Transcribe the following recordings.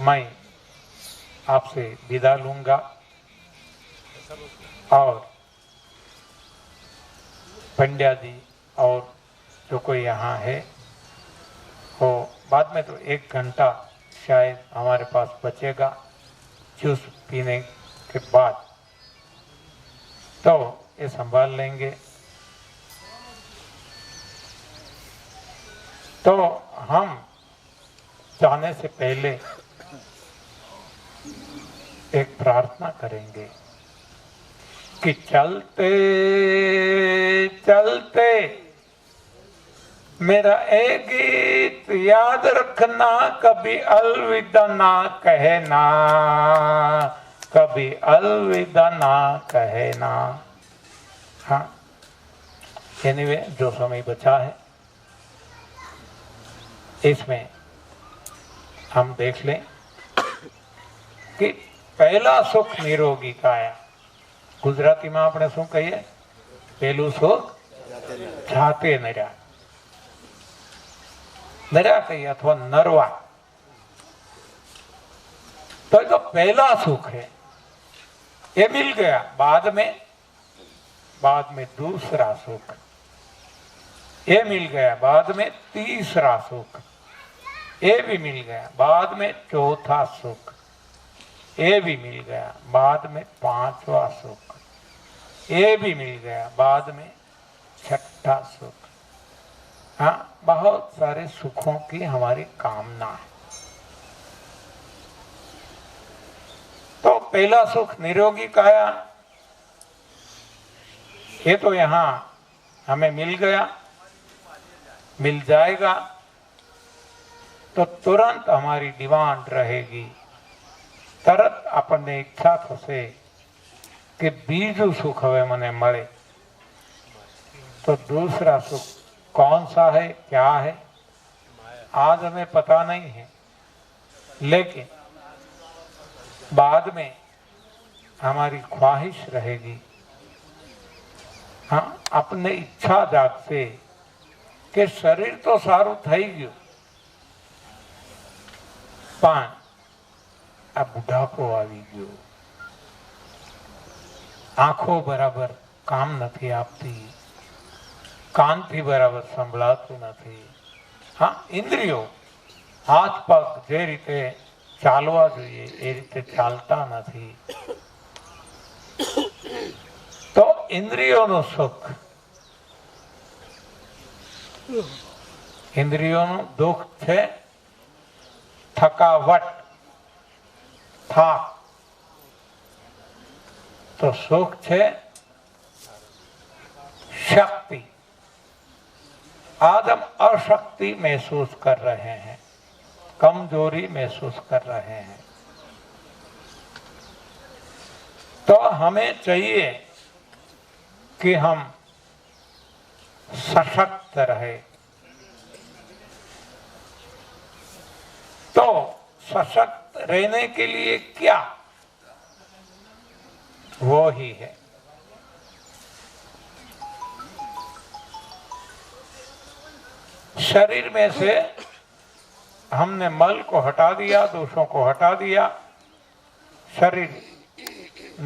मैं आपसे विदा लूंगा और पंड्या जी और जो कोई यहाँ है वो बाद में तो 1 घंटा शायद हमारे पास बचेगा जूस पीने के बाद, तो ये संभाल लेंगे। तो हम जाने से पहले एक प्रार्थना करेंगे कि चलते चलते मेरा एक गीत याद रखना, कभी अलविदा ना कहना, कभी अलविदा ना कहना। हाँ, एनीवे जो समय बचा है इसमें हम देख लें कि पहला सुख निरोगी काया। गुजराती में આપણે શું કહીએ? પહેલું સુખ જાતે નર્યા, नर्या कहिए अथवा नरवा। तो जो पहला सुख है ये मिल गया, बाद में दूसरा सुख ये मिल गया, बाद में तीसरा सुख ये भी मिल गया, बाद में चौथा सुख ये भी मिल गया, बाद में 5वां सुख ये भी मिल गया, बाद में 6ठा सुख। हाँ, बहुत सारे सुखों की हमारी कामना है। तो पहला सुख निरोगी काया ये तो यहाँ हमें मिल गया, मिल जाएगा तो तुरंत हमारी डिमांड रहेगी, तरत अपने इच्छा थशे कि बीजू सुख हवे मने मळे। तो दूसरा सुख कौन सा है, क्या है, आज हमें पता नहीं है, लेकिन बाद में हमारी ख्वाहिश रहेगी। हाँ, अपने इच्छा जागશે કે શરીર તો સારું થઈ ગયું પણ આ બુઢાપો આવી ગયો, આંખો બરાબર કામ નથી આપતી, કાનથી બરાબર સંભળાતું નથી। हाँ, इंद्रियों हाथ पग जे रीते चालवा જોઈએ એ રીતે ચાલતા નથી। तो इंद्रियों सुख, इंद्रियों दुख है थकावट, थाक। तो सुख है शक्ति। आज हम अशक्ति महसूस कर रहे हैं, कमजोरी महसूस कर रहे हैं। तो हमें चाहिए कि हम सशक्त रहे। तो सशक्त रहने के लिए क्या, वो ही है शरीर में से हमने मल को हटा दिया, दोषों को हटा दिया, शरीर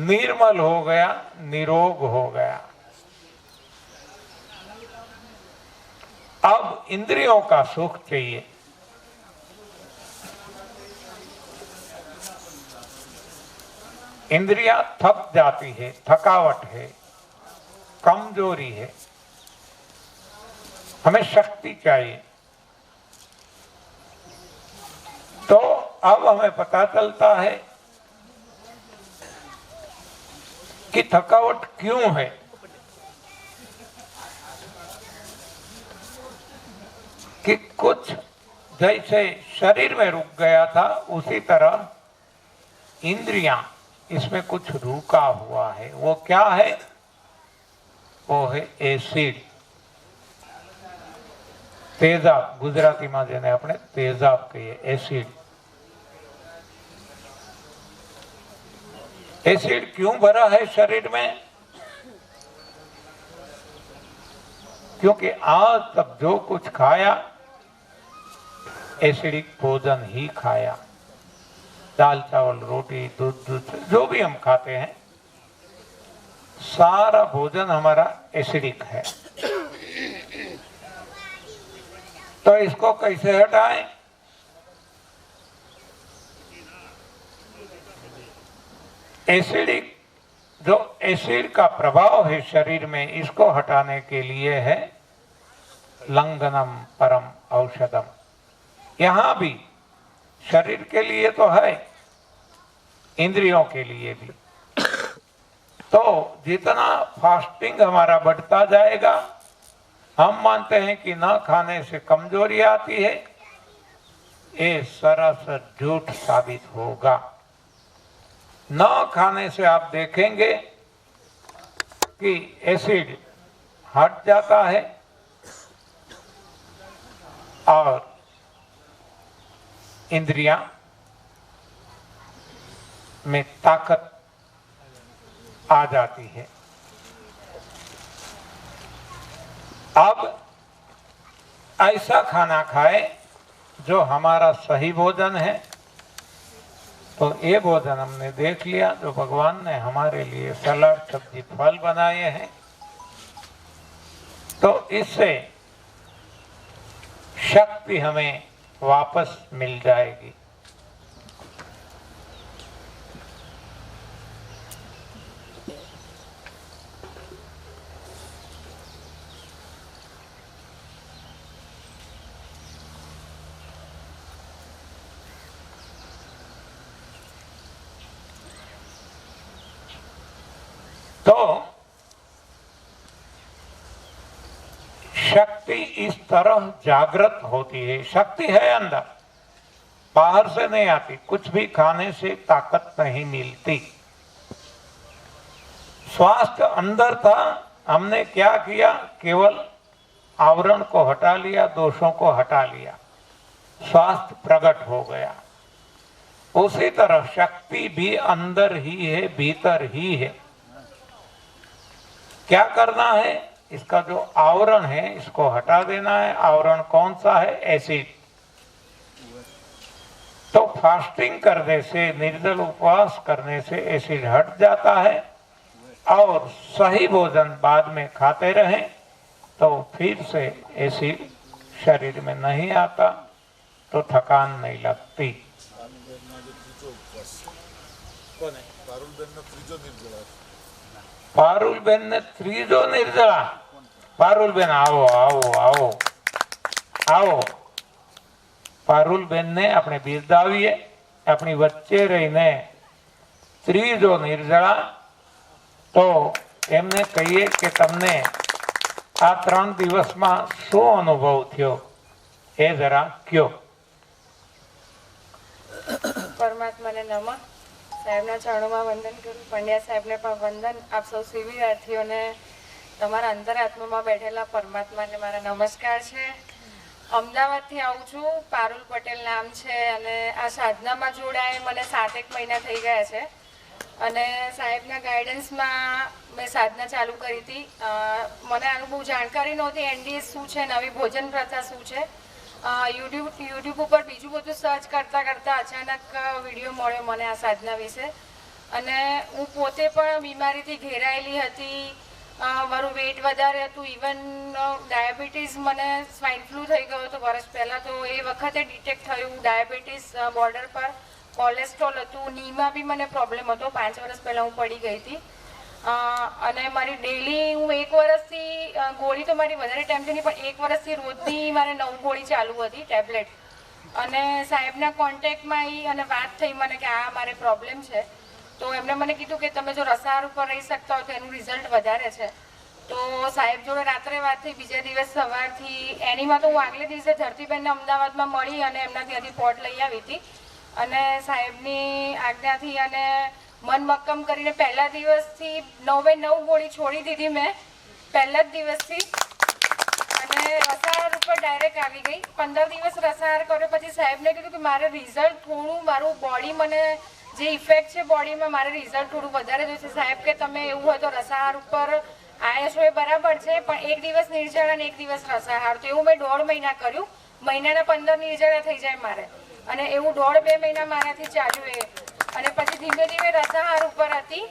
निर्मल हो गया, निरोग हो गया। अब इंद्रियों का सुख चाहिए। इंद्रियां थक जाती है, थकावट है, कमजोरी है, हमें शक्ति चाहिए। तो अब हमें पता चलता है कि थकावट क्यों है। कि कुछ जैसे शरीर में रुक गया था उसी तरह इंद्रियां इसमें कुछ रुका हुआ है। वो क्या है? वो है एसिड, तेजाब। गुजराती में जेने अपने तेजाब कहिए, एसिड। एसिड क्यों भरा है शरीर में? क्योंकि आज तक जो कुछ खाया एसिडिक भोजन ही खाया। दाल चावल रोटी दूध जो भी हम खाते हैं, सारा भोजन हमारा एसिडिक है। तो इसको कैसे हटाएं? एसिडिक जो एसिड का प्रभाव है शरीर में, इसको हटाने के लिए है लंघनम परम औषधम। यहां भी शरीर के लिए तो है, इंद्रियों के लिए भी। तो जितना फास्टिंग हमारा बढ़ता जाएगा, हम मानते हैं कि ना खाने से कमजोरी आती है, ये सरासर झूठ साबित होगा। न खाने से आप देखेंगे कि एसिड हट जाता है और इंद्रियां में ताकत आ जाती है। अब ऐसा खाना खाए जो हमारा सही भोजन है। तो ये भोजन हमने देख लिया जो भगवान ने हमारे लिए सलाद सब्जी फल बनाए हैं। तो इससे शक्ति हमें वापस मिल जाएगी। तो शक्ति इस तरह जागृत होती है। शक्ति है अंदर, बाहर से नहीं आती। कुछ भी खाने से ताकत नहीं मिलती। स्वास्थ्य अंदर था, हमने क्या किया? केवल आवरण को हटा लिया, दोषों को हटा लिया, स्वास्थ्य प्रकट हो गया। उसी तरह शक्ति भी अंदर ही है, भीतर ही है। क्या करना है? इसका जो आवरण है इसको हटा देना है। आवरण कौन सा है? एसिड। तो फास्टिंग करने से, निर्जल उपवास करने से एसिड हट जाता है और सही भोजन बाद में खाते रहें तो फिर से एसिड शरीर में नहीं आता, तो थकान नहीं लगती। पारुलबेन ने त्रीजो निर्जला। पारुलबेन आओ आओ आओ आओ। પારુલબેન ને આપણે બિરદાવીએ, આપણી વચ્ચે રહીને ત્રીજો નિર્જળા। તો એમને કહીએ કે તમને આ 3 દિવસમાં શું અનુભવ થયો એ જરા કયો। પરમાત્માને નમઃ। સાહેબના ચરણોમાં વંદન કરું। પંડ્યા સાહેબને પણ વંદન। આપ સૌ શિબિરાર્થીઓને તમારા અંતરાત્મામાં બેઠેલા પરમાત્માને મારા નમસ્કાર છે। અમદાવાદથી આવું છું। પારુલ પટેલ નામ છે અને આ સાધનામાં જોડાય મને 7-1 મહિના થઈ ગયા છે અને સાહેબના ગાઈડન્સમાં મેં સાધના ચાલુ કરી હતી। મને આનું બહુ જાણકારી નહોતી, એનડીએસ શું છે, નવી ભોજન પ્રથા શું છે। યુટ્યુબ ઉપર બીજું બધું સર્ચ કરતાં કરતાં અચાનક વિડીયો મળ્યો મને આ સાધના વિશે અને હું પોતે પણ બીમારીથી ઘેરાયેલી હતી। મારું વેટ વધારે હતું, ઇવન ડાયાબિટીસ, મને સ્વાઇન ફ્લૂ થઈ ગયો હતો વર્ષ પહેલાં, તો એ વખતે ડિટેક્ટ થયું ડાયાબિટીસ બોર્ડર પર, કોલેસ્ટ્રોલ હતું, નીમાં બી મને પ્રોબ્લેમ હતો। 5 વર્ષ પહેલાં હું પડી ગઈ હતી અને મારી ડેલી હું 1 વર્ષથી ગોળી તો મારી વધારે ટાઈમથી નહીં પણ 1 વર્ષથી રોજની મારે 9 ગોળી ચાલુ હતી ટેબ્લેટ અને સાહેબના કોન્ટેક્ટમાં આવી અને વાત થઈ મને કે આ મારે પ્રોબ્લેમ છે। તો એમણે મને કીધું કે તમે જો રસાહાર ઉપર રહી શકતા હો તો એનું રિઝલ્ટ વધારે છે। તો સાહેબ જોડે રાત્રે વાત થઈ, બીજા દિવસ સવારથી એનીમાં તો હું આગલે દિવસે ધરતીબેનને અમદાવાદમાં મળી અને એમના ત્યાંથી પોટ લઈ આવી હતી અને સાહેબની આજ્ઞાથી અને મન મક્કમ કરીને પહેલા દિવસથી 9/9 ગોળી છોડી દીધી મેં પહેલા જ દિવસથી અને રસાહાર ઉપર ડાયરેક્ટ આવી ગઈ। 15 દિવસ રસાહાર કર્યો પછી સાહેબને કીધું કે મારે રિઝલ્ટ થોડું, મારું બોડી મને જે ઇફેક્ટ છે બોડીમાં મારે રિઝલ્ટ થોડું વધારે જોઈશે। સાહેબ કે તમે એવું હોય તો રસાહાર ઉપર આવ્યા છો એ બરાબર છે પણ 1 દિવસ નિર્જળા અને 1 દિવસ રસાહાર, તો એવું મેં 1.5 મહિના કર્યું। મહિનાના 15 નિર્જળા થઈ જાય મારે અને એવું 1.5-2 મહિના મારાથી ચાલ્યું એ. અને પછી ધીમે ધીમે રસાહાર ઉપર હતી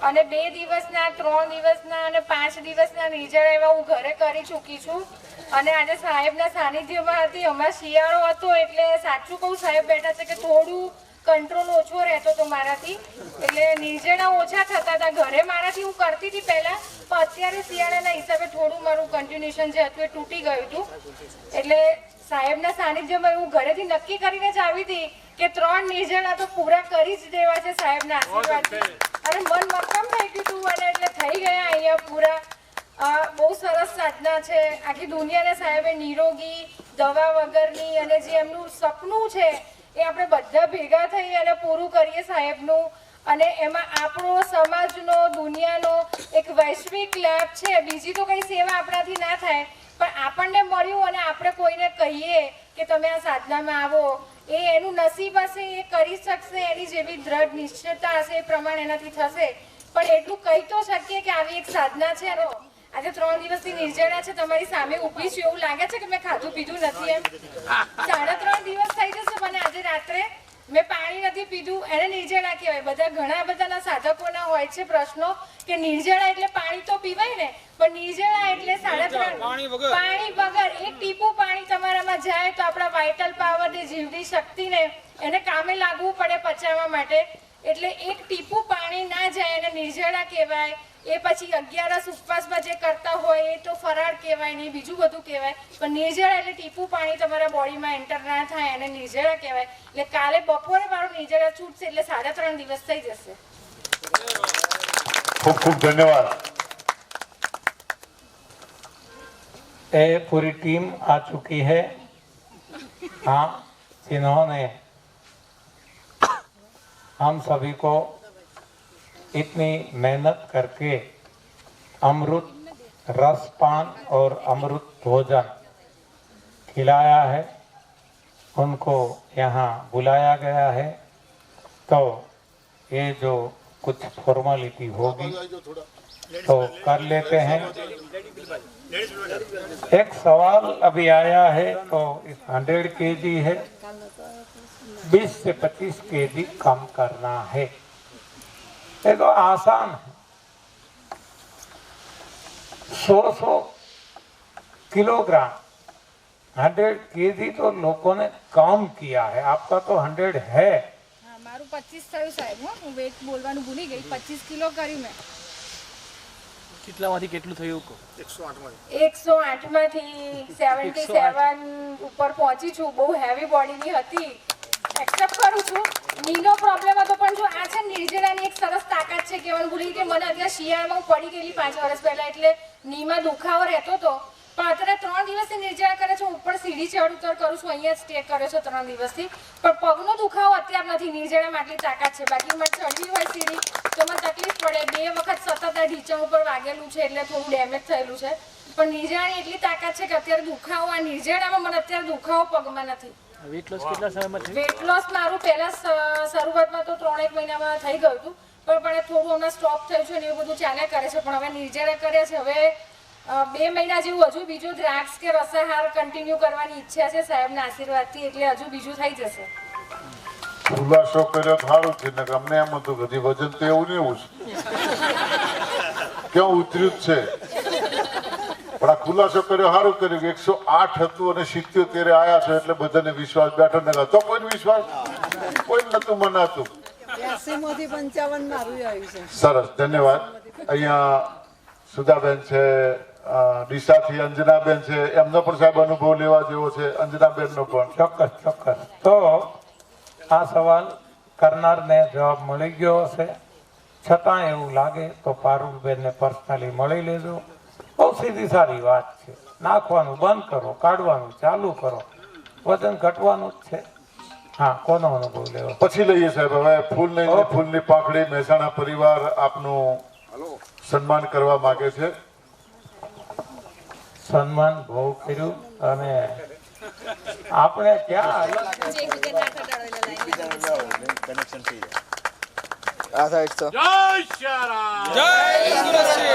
અને 2 દિવસના, 3 દિવસના અને 5 દિવસના નિર્જળા એવા હું ઘરે કરી ચૂકી છું. અને આજે સાહેબના સાનિધ્યમાં હતી. હમણાં શિયાળો હતો એટલે સાચું કહું, સાહેબ બેઠા છે કે થોડું કંટ્રોલ ઓછો રહેતો હતો મારાથી, એટલે નિર્જળા ઓછા થતા હતા ઘરે મારાથી. હું કરતી હતી પહેલા, પણ અત્યારે શિયાળાના હિસાબે થોડું મારું કન્ટિન્યુએશન જે હતું એ તૂટી ગયું હતું. એટલે સાહેબના સાનિધ્યમાં હું ઘરેથી નક્કી કરીને જ આવી હતી કે 3 નિર્જળા તો પૂરા કરી જ દેવા છે સાહેબના આશીર્વાદથી. અને મન મક્કમ થઈ ગયું હતું અને એટલે થઈ ગયા અહીંયા પૂરા. બહુ સરસ સાધના છે. આખી દુનિયાને સાહેબે નિરોગી, દવા વગરની, અને જે એમનું સપનું છે એ આપણે બધા ભેગા થઈ અને પૂરું કરીએ સાહેબનું. અને એમાં આપણો સમાજનો, દુનિયાનો એક વૈશ્વિક લાભ છે. બીજી તો કંઈ સેવા આપણાથી ના થાય, પણ આપણને મળ્યું અને આપણે કોઈને કહીએ કે તમે આ સાધનામાં આવો, એ એનું નસીબ હશે, એ કરી શકશે, એની જેવી દ્રઢ નિશ્ચયતા હશે એ પ્રમાણે એનાથી થશે. પણ એટલું કહી તો શકીએ કે આવી એક સાધના છે. આજે 3 દિવસથી નિર્જળા છે, તમારી સામે ઊભી છું, એવું લાગે છે કે મેં ખાધું પીધું નથી એમ. 3.5 દિવસ થઈ જશે મને. આજે રાત્રે મેં પાણી નથી પીધું, એને નિર્જળા કહેવાય. બધા ઘણા બધાના સાધકોના હોય છે પ્રશ્નો કે નિર્જળા એટલે પાણી તો પીવાય ને, પણ નિર્જળા એટલે 3.5 પાણી વગર એક ટીપું પાણી તમારામાં જાય તો આપણા વાઇટલ પાવર ને, જીવની શક્તિને એને કામે લાગવું પડે પચાવવા માટે. એટલે એક ટીપું પાણી ના જાય એને નિર્જળા કહેવાય. એ પછી 11 ઉપવાસમાં જે કરતા હોય એ તો ફરાળ કહેવાય નહીં, બીજું બધું કહેવાય. પણ નિર્જળા એટલે ટીપું પાણી તમારા બોડીમાં એન્ટર ના થાય એને નિર્જળા કહેવાય. એટલે કાલે બપોરે મારું નિર્જળા છૂટશે એટલે 3.5 દિવસ થઈ જશે. ખૂબ ખૂબ ધન્યવાદ. ये पूरी टीम आ चुकी है. हाँ, जिन्होंने हम सभी को इतनी मेहनत करके अमृत रसपान और अमृत भोजन खिलाया है, उनको यहाँ बुलाया गया है. तो ये जो कुछ फॉर्मेलिटी होगी तो कर लेते हैं. एक सवाल अभी आया है तो इस 100 kg है, 20 से 25 kg कम करना है. ये तो आसान है. 100 किलोग्राम 100 kg तो लोगों ने कम किया है. आपका तो 100 है. હા મારું 25 થયું સાહેબ. હું વેટ બોલવાનું ભૂલી ગઈ. 25 કિલો કર્યું મેં. કેટલામાંથી કેટલું થયું? 108 માંથી 77 ઉપર પહોંચી છું. બહુ હેવી બોડીની હતી, એક્સેપ્ટ કરું છું. નીનો પ્રોબ્લેમ હતો, પણ જો આ છે નિર્જળાની એક સરસ તાકાત છે કહેવાનું ભૂલી ગઈ. મને અત્યારે શિયાળામાં હું પડી ગયેલી 5 વર્ષ પહેલા, એટલે નીમાં દુખાવો રહેતો હતો. પણ અત્યારે 3 દિવસથી નિર્જળા કરે છે. હું ઉપર સીડી ચડ ઉતર કરું છું, અહીંયા સ્ટે કર્યો છે 3 દિવસથી. પણ પગનો દુખાવો અત્યારે નથી. નિર્જળામાં આટલી તાકાત છે. બાકી મને ચડવી હોય સીડી તો મને તકલીફ પડે. 2 વખત સતત આ ઢીંચણ ઉપર વાગેલું છે એટલે થોડું ડેમેજ થયેલું છે. પણ નિર્જળાની એટલી તાકાત છે કે અત્યારે દુખાવો, આ નિર્જળામાં મને અત્યારે દુખાવો પગમાં નથી. વેટ લોસ કેટલા સમયમાં થયું? વેટ લોસ મારું પહેલા શરૂઆતમાં તો 3-1 મહિનામાં થઈ ગયું હતું, પણ થોડું હમણાં સ્ટોપ થયું છે ને એવું બધું ચાલ્યા કરે છે. પણ હવે નિર્જળા કર્યા છે. હવે 2 મહિના જેવું હજુ બીજું દ્રાક્ષ કે રસાહાર કન્ટિન્યુ કરવાની ઈચ્છા છે સાહેબના આશીર્વાદથી. એટલે હજુ બીજું થઈ જશે. ખુલાસો કર્યો સારું છે ને, અમને એમ હતું કે વજન તો એવું ને એવું છે, ક્યાં ઉતર્યું જ છે. પણ આ ખુલાસો કર્યો સારું કર્યું કે 108 હતું અને 77 આયા છે એટલે બધાને વિશ્વાસ બેઠો ને. તો કોઈ વિશ્વાસ કોઈ નતું મનાતું. 80 માંથી 55 મારું આવ્યું છે. સરસ, ધન્યવાદ. અહીંયા સુધાબેન છે, ડીસાથી અંજનાબેન છે, એમનો પણ સાહેબ અનુભવ લેવા જેવો છે. અંજનાબેનનો પણ ચોક્કસ ચોક્કસ. તો આ સવાલ કરનારને જવાબ મળી ગયો હશે. છતાં એવું લાગે તો પારુલબેનને પર્સનલી મળી લેજો. બહુ સીધી સારી વાત છે. નાખવાનું બંધ કરો, કાઢવાનું ચાલુ કરો, વજન ઘટવાનું જ છે. હા, કોનો અનુભવ લેવો? પછી લઈએ સાહેબ. હવે ફૂલની પાંખડી મહેસાણા પરિવાર આપનું સન્માન કરવા માંગે છે. સન્માન બહુ કર્યું અને આપણે ક્યાં આ સાઈડ તો જય શ્યારામ જય તંદુરસ્તી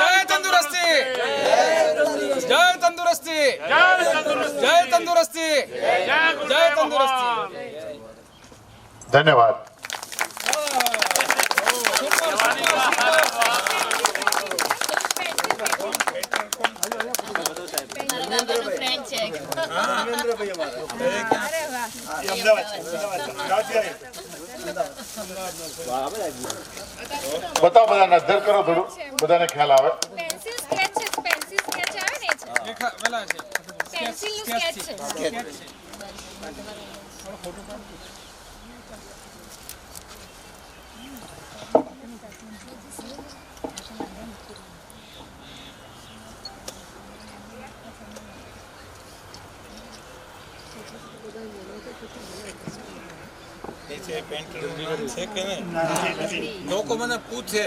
જય તંદુરસ્તી જય તંદુરસ્તી જય તંદુરસ્તી જય જય તંદુરસ્તી ધન્યવાદ. બતાવો બધાને અધર કરો થોડું બધાને ખ્યાલ આવે. પેન્સિલ સ્કેચ છે, પેન્સિલ સ્કેચ આવે ને છે. પેલા છે પેન્સિલ નું સ્કેચ છે. લોકો મને પૂછે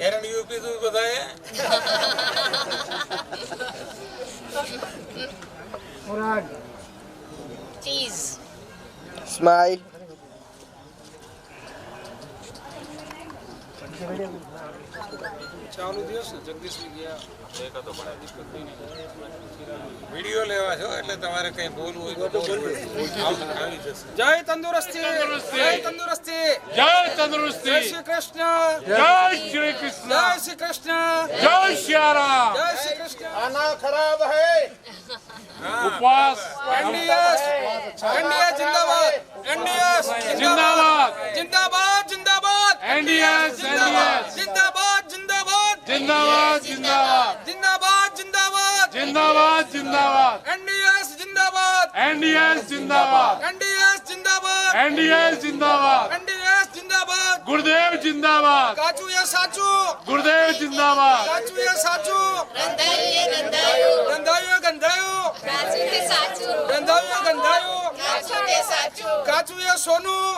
એરંડ યુપી તું બધાએ ચીઝ સ્માઈલ ચાલુ દિવસ જગદીશ ગયા વિડીયો લેવા છો એટલે તમારે કઈ બોલવું હોય તો આવી જશે. જય તંદુરસ્તી જય તંદુરસ્તી જય જય તંદુરસ્તી શ્રી કૃષ્ણ જય શ્રી કૃષ્ણ જય શ્રી કૃષ્ણ જય શ્યારામ જય શ્રી કૃષ્ણ ઉપવાસ એનડીએસ એનડીએસ જિંદાબાદ એનડીએસ જિંદાબાદ જિંદાબાદ જિંદાબાદ એનડીએસ એનડીએસ જિંદાબાદ જિંદાબાદ જિંદાબાદ જિંદાબાદ જિંદાબાદ જિંદાબાદ જિંદાબાદ જિંદાબાદ એનડીએસ જિંદાબાદ એનડીએસ જિંદાબાદ એનડીએસ જિંદાબાદ એનડીએસ જિંદાબાદ એનડીએસ જિંદાબાદ ગુરુદેવ જિંદાબાદ કાચું એ સાચું ગુરુદેવ જિંદાબાદ કાચું એ સાચું ગંધાયું ગંધાયું ગંધાયું કાચું તે સાચું ગંધાયું ગંધાયું કાચું તે સાચું કાચું એ સોનું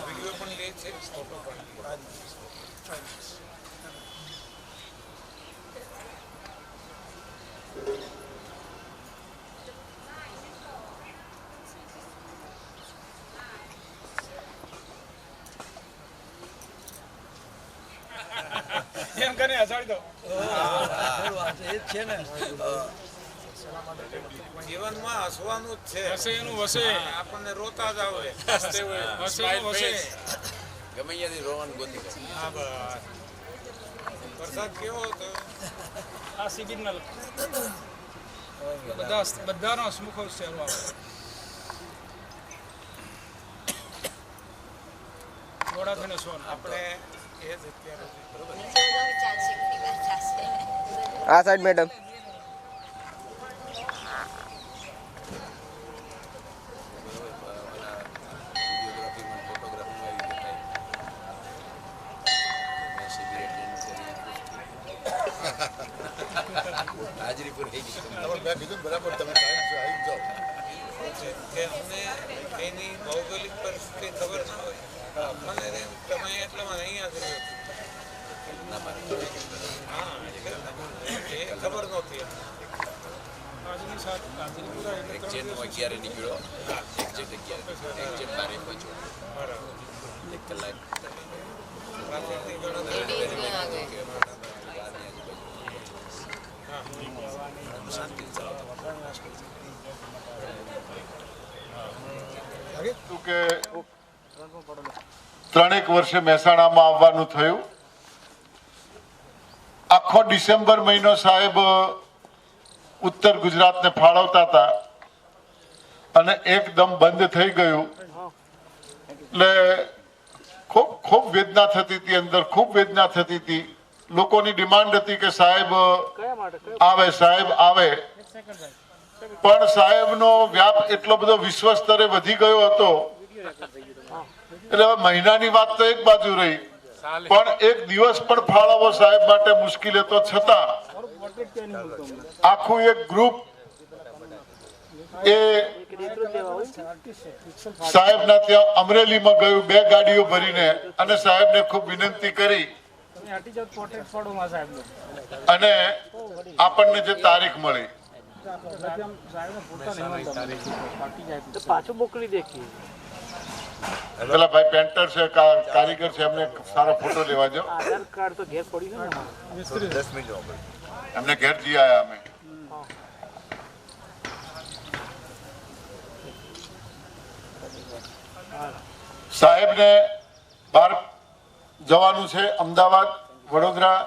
વિડીયો પણ લે છે ફોટો પણ એમ કરીને હસાડી દો જીવનમાં હસવાનું જ છે. વસે એનું વસે આપણને રોતા જ આવે. વસે એનું વસે વરસાદ કેવો હતો? આ શિબિરના બધાનો હસમુખો સેવા આવે ઘોડા થઈને સોન આપણે એ જ અત્યારે આ સાઈડ મેડમ કે અમને એની ભૌગોલિક પરિસ્થિતિ ખબર ના હોય. મને તમે એટલામાં અહીંયા જ રહ્યો છું. હા એ ખબર નહોતી. આજની સાથે હાજરી પૂરા એટલે 3 દિવસ ક્યારે નીકળ્યો એક કલાક પાછળથી ગણતરી કે 3 વર્ષે મહેસાણામાં આવવાનું થયું. આખો ડિસેમ્બર મહિનો સાહેબ ઉત્તર ગુજરાતને ફાળવતા હતા અને એકદમ બંધ થઈ ગયું એટલે ખૂબ વેદના થતી હતી. અંદર ખૂબ વેદના થતી હતી. લોકોની ડિમાન્ડ હતી કે સાહેબ આવે પણ સાહેબનો વ્યાપ એટલો બધો વિશ્વ સ્તરે વધી ગયો હતો એટલે હવે મહિનાની વાત તો એક બાજુ રહી પણ એક દિવસ પણ ફાળવવો સાહેબ માટે મુશ્કેલ હતો. છતાં આખું એક ગ્રુપ એ સાહેબના ત્યાં અમરેલીમાં ગયું 2 ગાડીઓ ભરીને અને સાહેબને ખૂબ વિનંતી કરી અને આપણને જે તારીખ મળી પાછું મોકલી દેખીએ પેલા ભાઈ પેન્ટર છે, કારીગર છે, એમને સારો ફોટો લેવા દો. આધાર કાર્ડ તો ઘેર પડ્યું છે ને એમને ઘેર જઈ આયા અમે. સાહેબને બહાર જવાનું છે, અમદાવાદ, વડોદરા,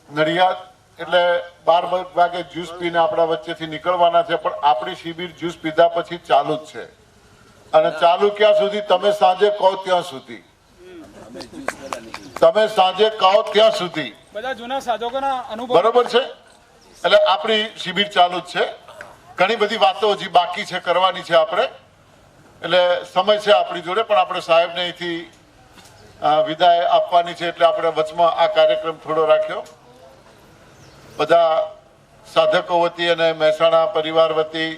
નડિયાદ, એટલે 12 વાગે જ્યુસ પીને આપણા વચ્ચેથી નીકળવાના છે. પણ આપણી શિબિર જ્યુસ પીધા પછી ચાલુ જ છે, અને ચાલુ ક્યાં સુધી? તમે સાંજે કહો ત્યાં સુધી. તમે સાંજે કહો ત્યાં સુધી. બધા જૂના સાધકોના અનુભવ બરોબર છે. એટલે આપણી શિબિર ચાલુ જ છે. ઘણી બધી વાતો હજી બાકી છે, કરવાની છે આપણે, એટલે સમય છે આપણી જોડે. પણ આપણે સાહેબને અહીંથી વિદાય આપવાની છે, એટલે આપણે વચમાં આ કાર્યક્રમ થોડો રાખ્યો. બધા સાધકો વતી અને મહેસાણા પરિવાર વતી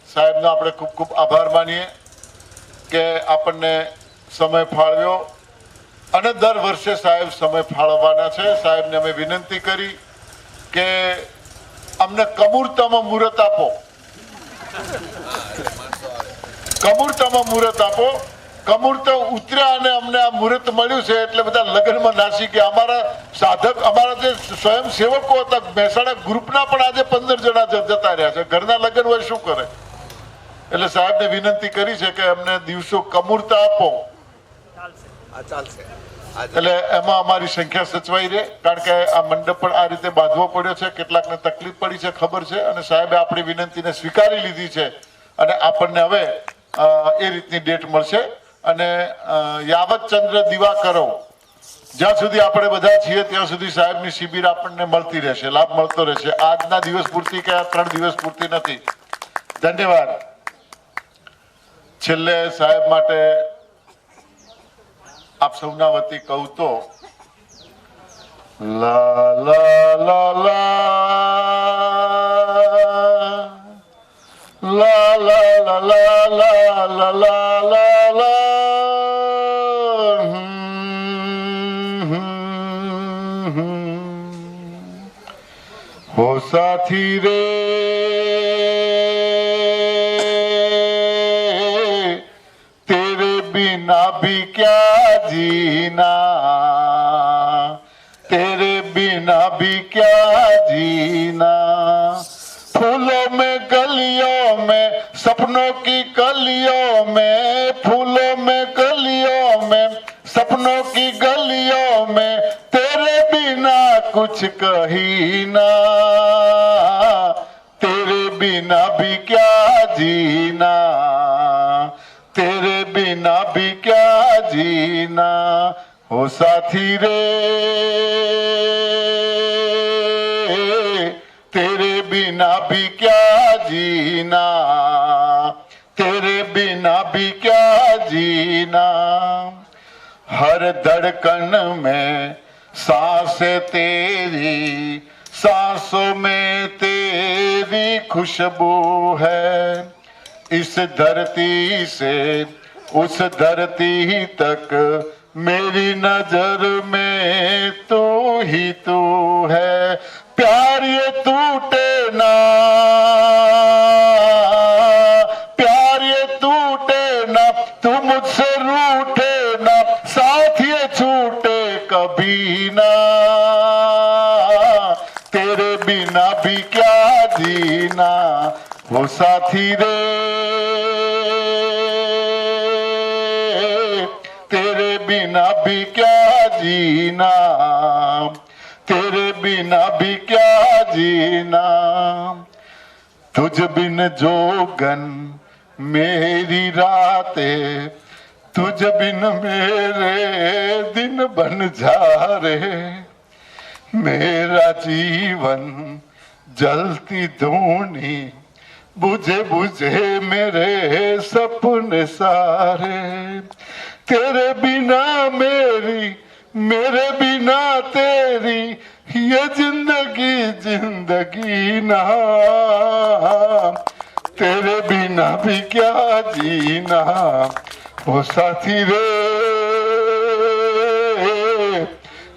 સાહેબનો આપણે ખૂબ ખૂબ આભાર માનીએ કે આપણને સમય ફાળવ્યો. અને દર વર્ષે સાહેબ સમય ફાળવવાના છે. સાહેબને અમે વિનંતી કરી કે અમને કમૂરતામાં મુહૂર્ત આપો, કમૂરતામાં મુહૂર્ત આપો. કમૂર્ત ઉતર્યા અને અમને આ મુહૂર્ત મળ્યું છે એટલે બધા લગ્નમાં નાસી ગયા. અમારા સાધક, અમારા જે સ્વયંસેવકો હતા મહેસાણા ગ્રુપના પણ આજે 15 જણા જતા રહ્યા છે. ઘરના લગ્ન હોય શું કરે? એટલે સાહેબને વિનંતી કરી છે કે અમને દિવસો કમૂરતા આપો. એટલે એમાં અમારી સંખ્યા સચવાઈ રહે, કારણ કે આ મંડપ પણ આ રીતે બાંધવો પડ્યો છે. કેટલાકને તકલીફ પડી છે, ખબર છે, અને સાહેબે આપણી વિનંતીને સ્વીકારી લીધી છે. અને આપણને હવે એ રીતની ડેટ મળશે. અને યાવત ચંદ્ર દિવાકરો, જ્યાં સુધી આપણે બધા છીએ ત્યાં સુધી સાહેબની શિબિર આપણને મળતી રહેશે, લાભ મળતો રહેશે. આજના દિવસ પૂરતી કે 3 દિવસ પૂરતી નથી. ધન્યવાદ. છેલ્લે સાહેબ માટે આપ સૌના વતી કહું તો લા લા લા લા લા લા લા લા લા લા લા હો સાથી રે बिना भी क्या जीना, तेरे बिना भी क्या जीना. फूलों में गलियों में सपनों की कलियों में, फूलों में गलियों में सपनों की गलियों में, तेरे बिना कुछ कही ना, तेरे बिना भी क्या जीना, तेरे बिना भी क्या जीना. हो साथी रे तेरे बिना भी क्या जीना, तेरे बिना भी क्या जीना. हर धड़कन में सांसें तेरी, सांसों में तेरी खुशबू है. इस धरती से उस धरती तक मेरी नजर में तू ही तू है. प्यार ये टूटे ना, प्यार ये टूटे ना, तू मुझसे रूठे ना, साथ ये छूटे कभी ना, तेरे बिना भी क्या जीना. वो साथी रे तेरे बिना भी क्या जीना, तेरे बिना भी क्या जीना. तुझ बिन जोगन मेरी रातें, तुझ बिन मेरे दिन बन जा रहे. मेरा जीवन जलती धूनी, बुझे बुझे मेरे सपने सारे. तेरे बिना मेरी, मेरे बिना तेरी, ये जिंदगी जिंदगी ना. तेरे बिना भी क्या जीना. वो साथी रे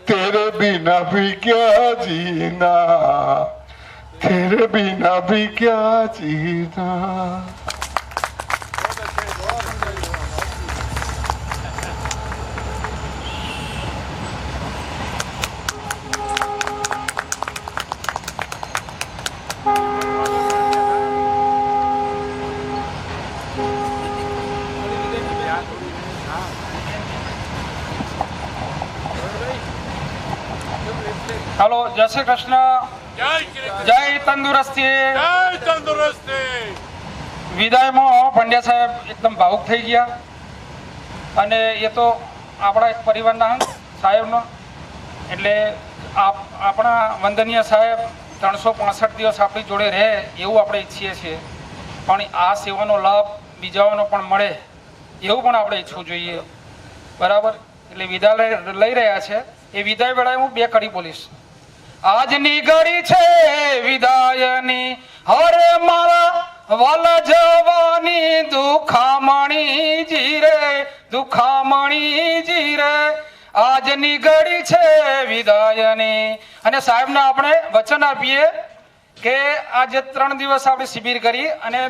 तेरे बिना भी क्या जीना, तेरे बिना भी क्या जीना। હાલો, જય શ્રી કૃષ્ણ, જય તંદુરસ્તી. જય તંદુરસ્તી. વિદાયમાં પંડ્યા સાહેબ એકદમ ભાવુક થઈ ગયા, અને એ તો આપણા એક પરિવારના અંગ સાહેબનો, એટલે આપણા વંદનીય સાહેબ 365 દિવસ આપણી જોડે રહે એવું આપણે ઈચ્છીએ છીએ, પણ આ સેવાનો લાભ બીજાઓનો પણ મળે એવું પણ આપણે ઈચ્છવું જોઈએ. બરાબર? એટલે વિદાય લઈ રહ્યા છે. એ વિદાય વેળાએ હું 2 કડી બોલીશ. આજની ઘડી છે વિદાયની, હરે મારા વાલ જવાની, દુખામણી જીરે, દુખામણી જીરે. આજની ઘડી છે વિદાયની. અને સાહેબને આપણે વચન આપીએ કે આજે 3 દિવસ આપણે શિબિર કરી, અને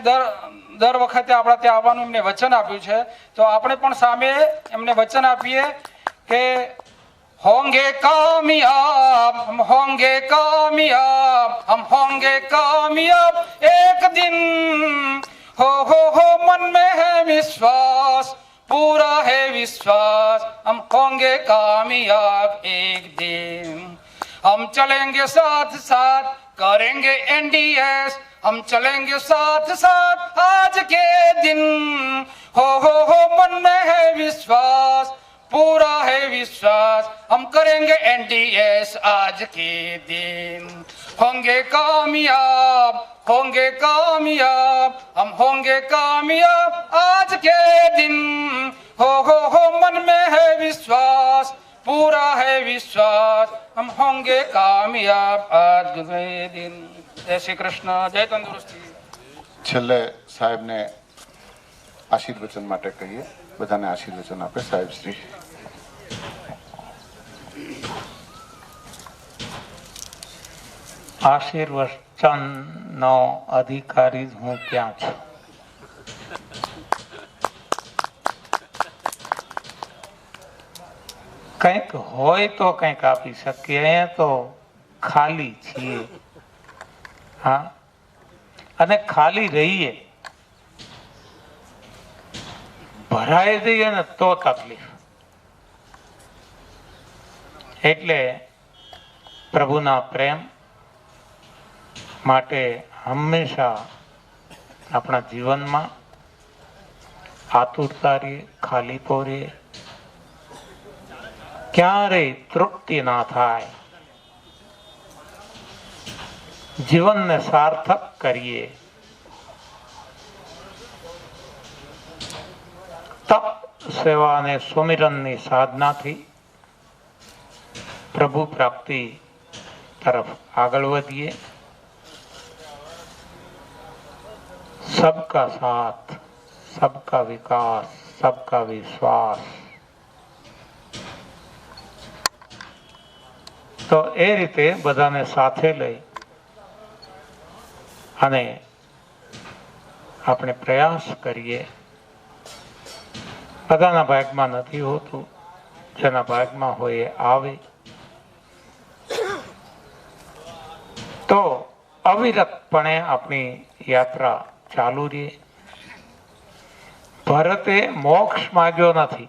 દર વખતે આપણા ત્યાં આવવાનું એમને વચન આપ્યું છે, તો આપણે પણ સામે એમને વચન આપીએ કે होंगे कामयाब, हम होंगे कामयाब, हम होंगे कामयाब एक दिन. हो मन में है विश्वास, पूरा है विश्वास, हम होंगे कामयाब एक दिन. हम चलेंगे साथ साथ, करेंगे एनडीएस, हम चलेंगे साथ साथ आज के दिन. हो मन में है विश्वास, पूरा है विश्वास, हम करेंगे एनडीएस आज के दिन. होंगे कामयाब, होंगे कामयाब, हम होंगे कामयाब आज के दिन. हो मन में है विश्वास, पूरा है विश्वास, हम होंगे कामयाब आज के दिन. जय श्री कृष्ण, जय तंदुरुस्ती. છેલ્લે સાહેબને આશીર્વચન માટે કહીએ. બધાને આશીર્વચન આપે સાહેબ શ્રી. આશીર્વચન નો અધિકારી હું ક્યાં છું? કંઈક હોય તો કંઈક આપી શકીએ, અહીંયા તો ખાલી છીએ. હા, અને ખાલી રહીએ, ભરાઈ જઈએ ને તો તકલીફ. એટલે પ્રભુના પ્રેમ માટે હંમેશા આપણા જીવનમાં આતુરતા રહે, ખાલીપો રહે, ક્યારેય તૃપ્તિ ના થાય. જીવનને સાર્થક કરીએ. તપ, સેવા અને સુમિરનની સાધનાથી પ્રભુ પ્રાપ્તિ તરફ આગળ વધીએ. सबका साथ, सबका विकास, सबका विश्वास. તો એ રીતે બધાને સાથે લઈ અને આપણે પ્રયાસ કરીએ. બધાના ભાગમાં નથી હોતું, જેના ભાગમાં હોય એ આવે. તો અવિરતપણે આપણી યાત્રા ચાલુ રહે. ભરતે મોક્ષ માગ્યો નથી,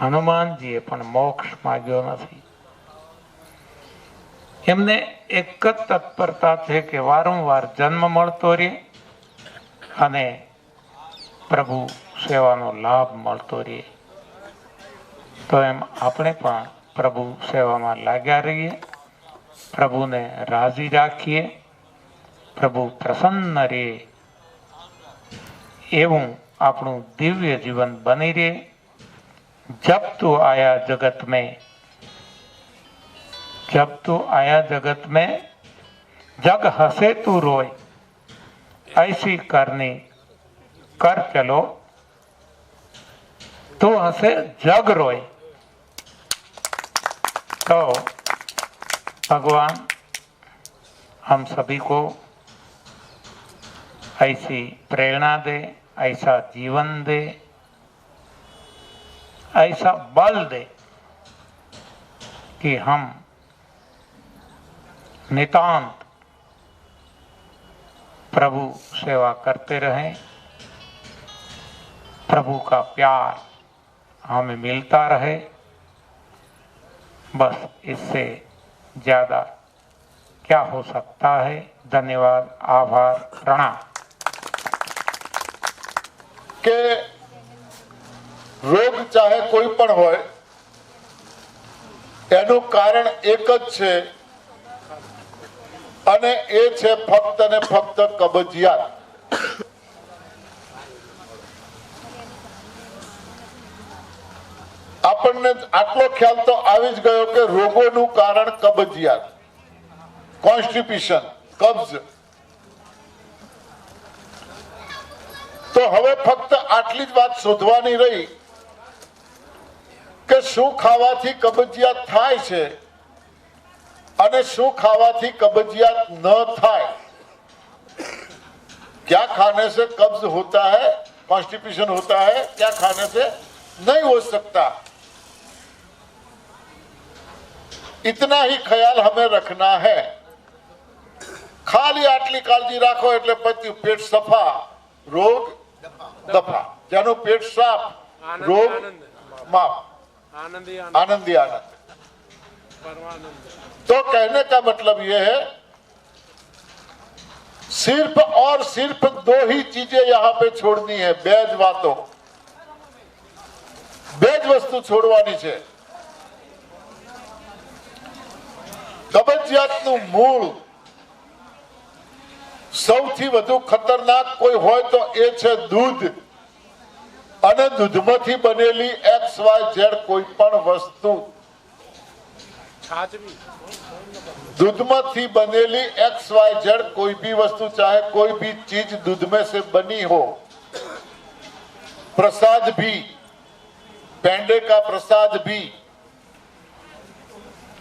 હનુમાનજીએ પણ મોક્ષ માગ્યો નથી. એમને એક જ તત્પરતા છે કે વારંવાર જન્મ મળતો રહે અને પ્રભુ સેવાનો લાભ મળતો રહે. તો એમ આપણે પણ પ્રભુ સેવામાં લાગ્યા રહીએ, પ્રભુને રાજી રાખીએ, પ્રભુ પ્રસન્ન રહે એવું આપણું દિવ્ય જીવન બની રહે. जब तू आया जगत में, जब तू आया जगत में, जग हंसे तू रोए, ऐसी करनी कर चलो, तू हंसे जग रोए. तो भगवान हम सभी को ऐसी प्रेरणा दे, ऐसा जीवन दे, ऐसा बल दे कि हम नितांत प्रभु सेवा करते रहें, प्रभु का प्यार हमें मिलता रहे। बस इससे ज्यादा क्या हो सकता है। धन्यवाद, आभार, प्रणाम। કે રોગ ચાહે કોઈ પણ હોય એનું કારણ એક જ છે અને એ છે ફક્ત ને ફક્ત કબજિયાત। આપણને આટલો ખ્યાલ તો આવી જ ગયો કે રોગોનું કારણ કબજિયાત, કોન્સ્ટિપેશન, કબ્જ। તો હવે ફક્ત આટલી જ વાત શોધવાની રહી કે શું ખાવાથી કબજિયાત થાય છે અને શું ખાવાથી કબજિયાત ન થાય। क्या खाने से कब्ज होता है, कॉन्स्टिपेशन होता है, क्या खाने से नहीं हो सकता। इतना ही ख्याल हमें रखना है। खाली आटली काळजी राखो એટલે પત્યું, પેટ સફા, રોગ दफा। જેનું પેટ સાફ, રોગ माफ, आनंदी आनंद। तो कहने का मतलब यह है सिर्फ और सिर्फ दो ही चीजें यहाँ पे छोड़नी है। बेज बातों, बेज वस्तु छोड़वानी છે। કબજિયાતનું મૂળ સૌથી વધુ ખતરનાક કોઈ હોય તો એ છે દૂધ અને દૂધમાંથી બનેલી XYZ કોઈ પણ વસ્તુ। दूधમાંથી बनेली XYZ कोई भी वस्तु, चाहे कोई भी चीज दूध में से बनी हो। प्रसाद भी, पेंडे का प्रसाद भी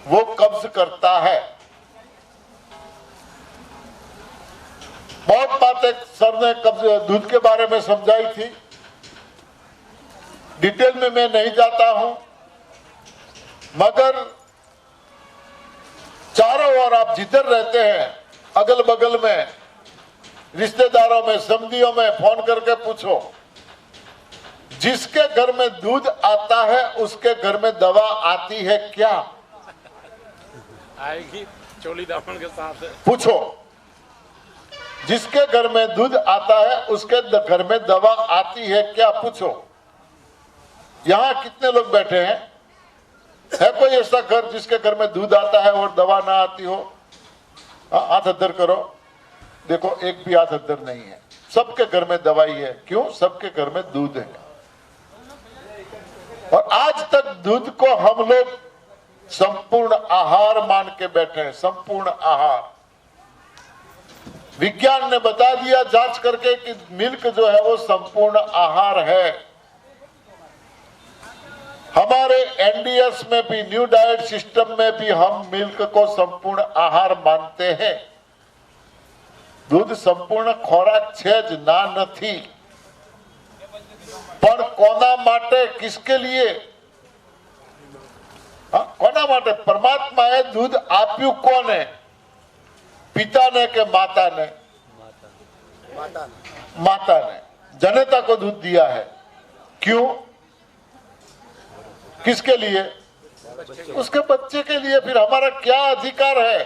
वो कब्ज करता है। बहुत बातें सर ने कब्ज दूध के बारे में समझाई थी, डिटेल में मैं नहीं जाता हूं, मगर चारों ओर आप जिधर रहते हैं, अगल बगल में, रिश्तेदारों में, समधियों में फोन करके पूछो, जिसके घर में दूध आता है उसके घर में दवा आती है क्या? आएगी चोली दामन के साथ। पूछो, जिसके घर में दूध आता है उसके घर में दवा आती है क्या? पूछो। यहाँ कितने लोग बैठे हैं? है कोई ऐसा घर जिसके घर में दूध आता है और दवा ना आती हो? हाथ अद्धर करो, देखो एक भी हाथ अद्धर नहीं है। सबके घर में दवाई है। क्यों? सबके घर में दूध है। और आज तक दूध को हम लोग संपूर्ण आहार मान के बैठे हैं। संपूर्ण आहार। विज्ञान ने बता दिया जांच करके कि मिल्क जो है वो संपूर्ण आहार है। हमारे एनडीएस में भी, न्यू डाइट सिस्टम में भी हम मिल्क को संपूर्ण आहार मानते हैं। दूध संपूर्ण खोराक છે જ ના નથી, પણ કોના માટે, किसके लिए? કોના માટે? પરમાત્માએ दूध આપ્યું કોને? पिताने के माताने? माताने। जनता को दूध दिया है। क्यों? किसके लिए? उसके बच्चे के लिए। फिर हमारा क्या अधिकार है?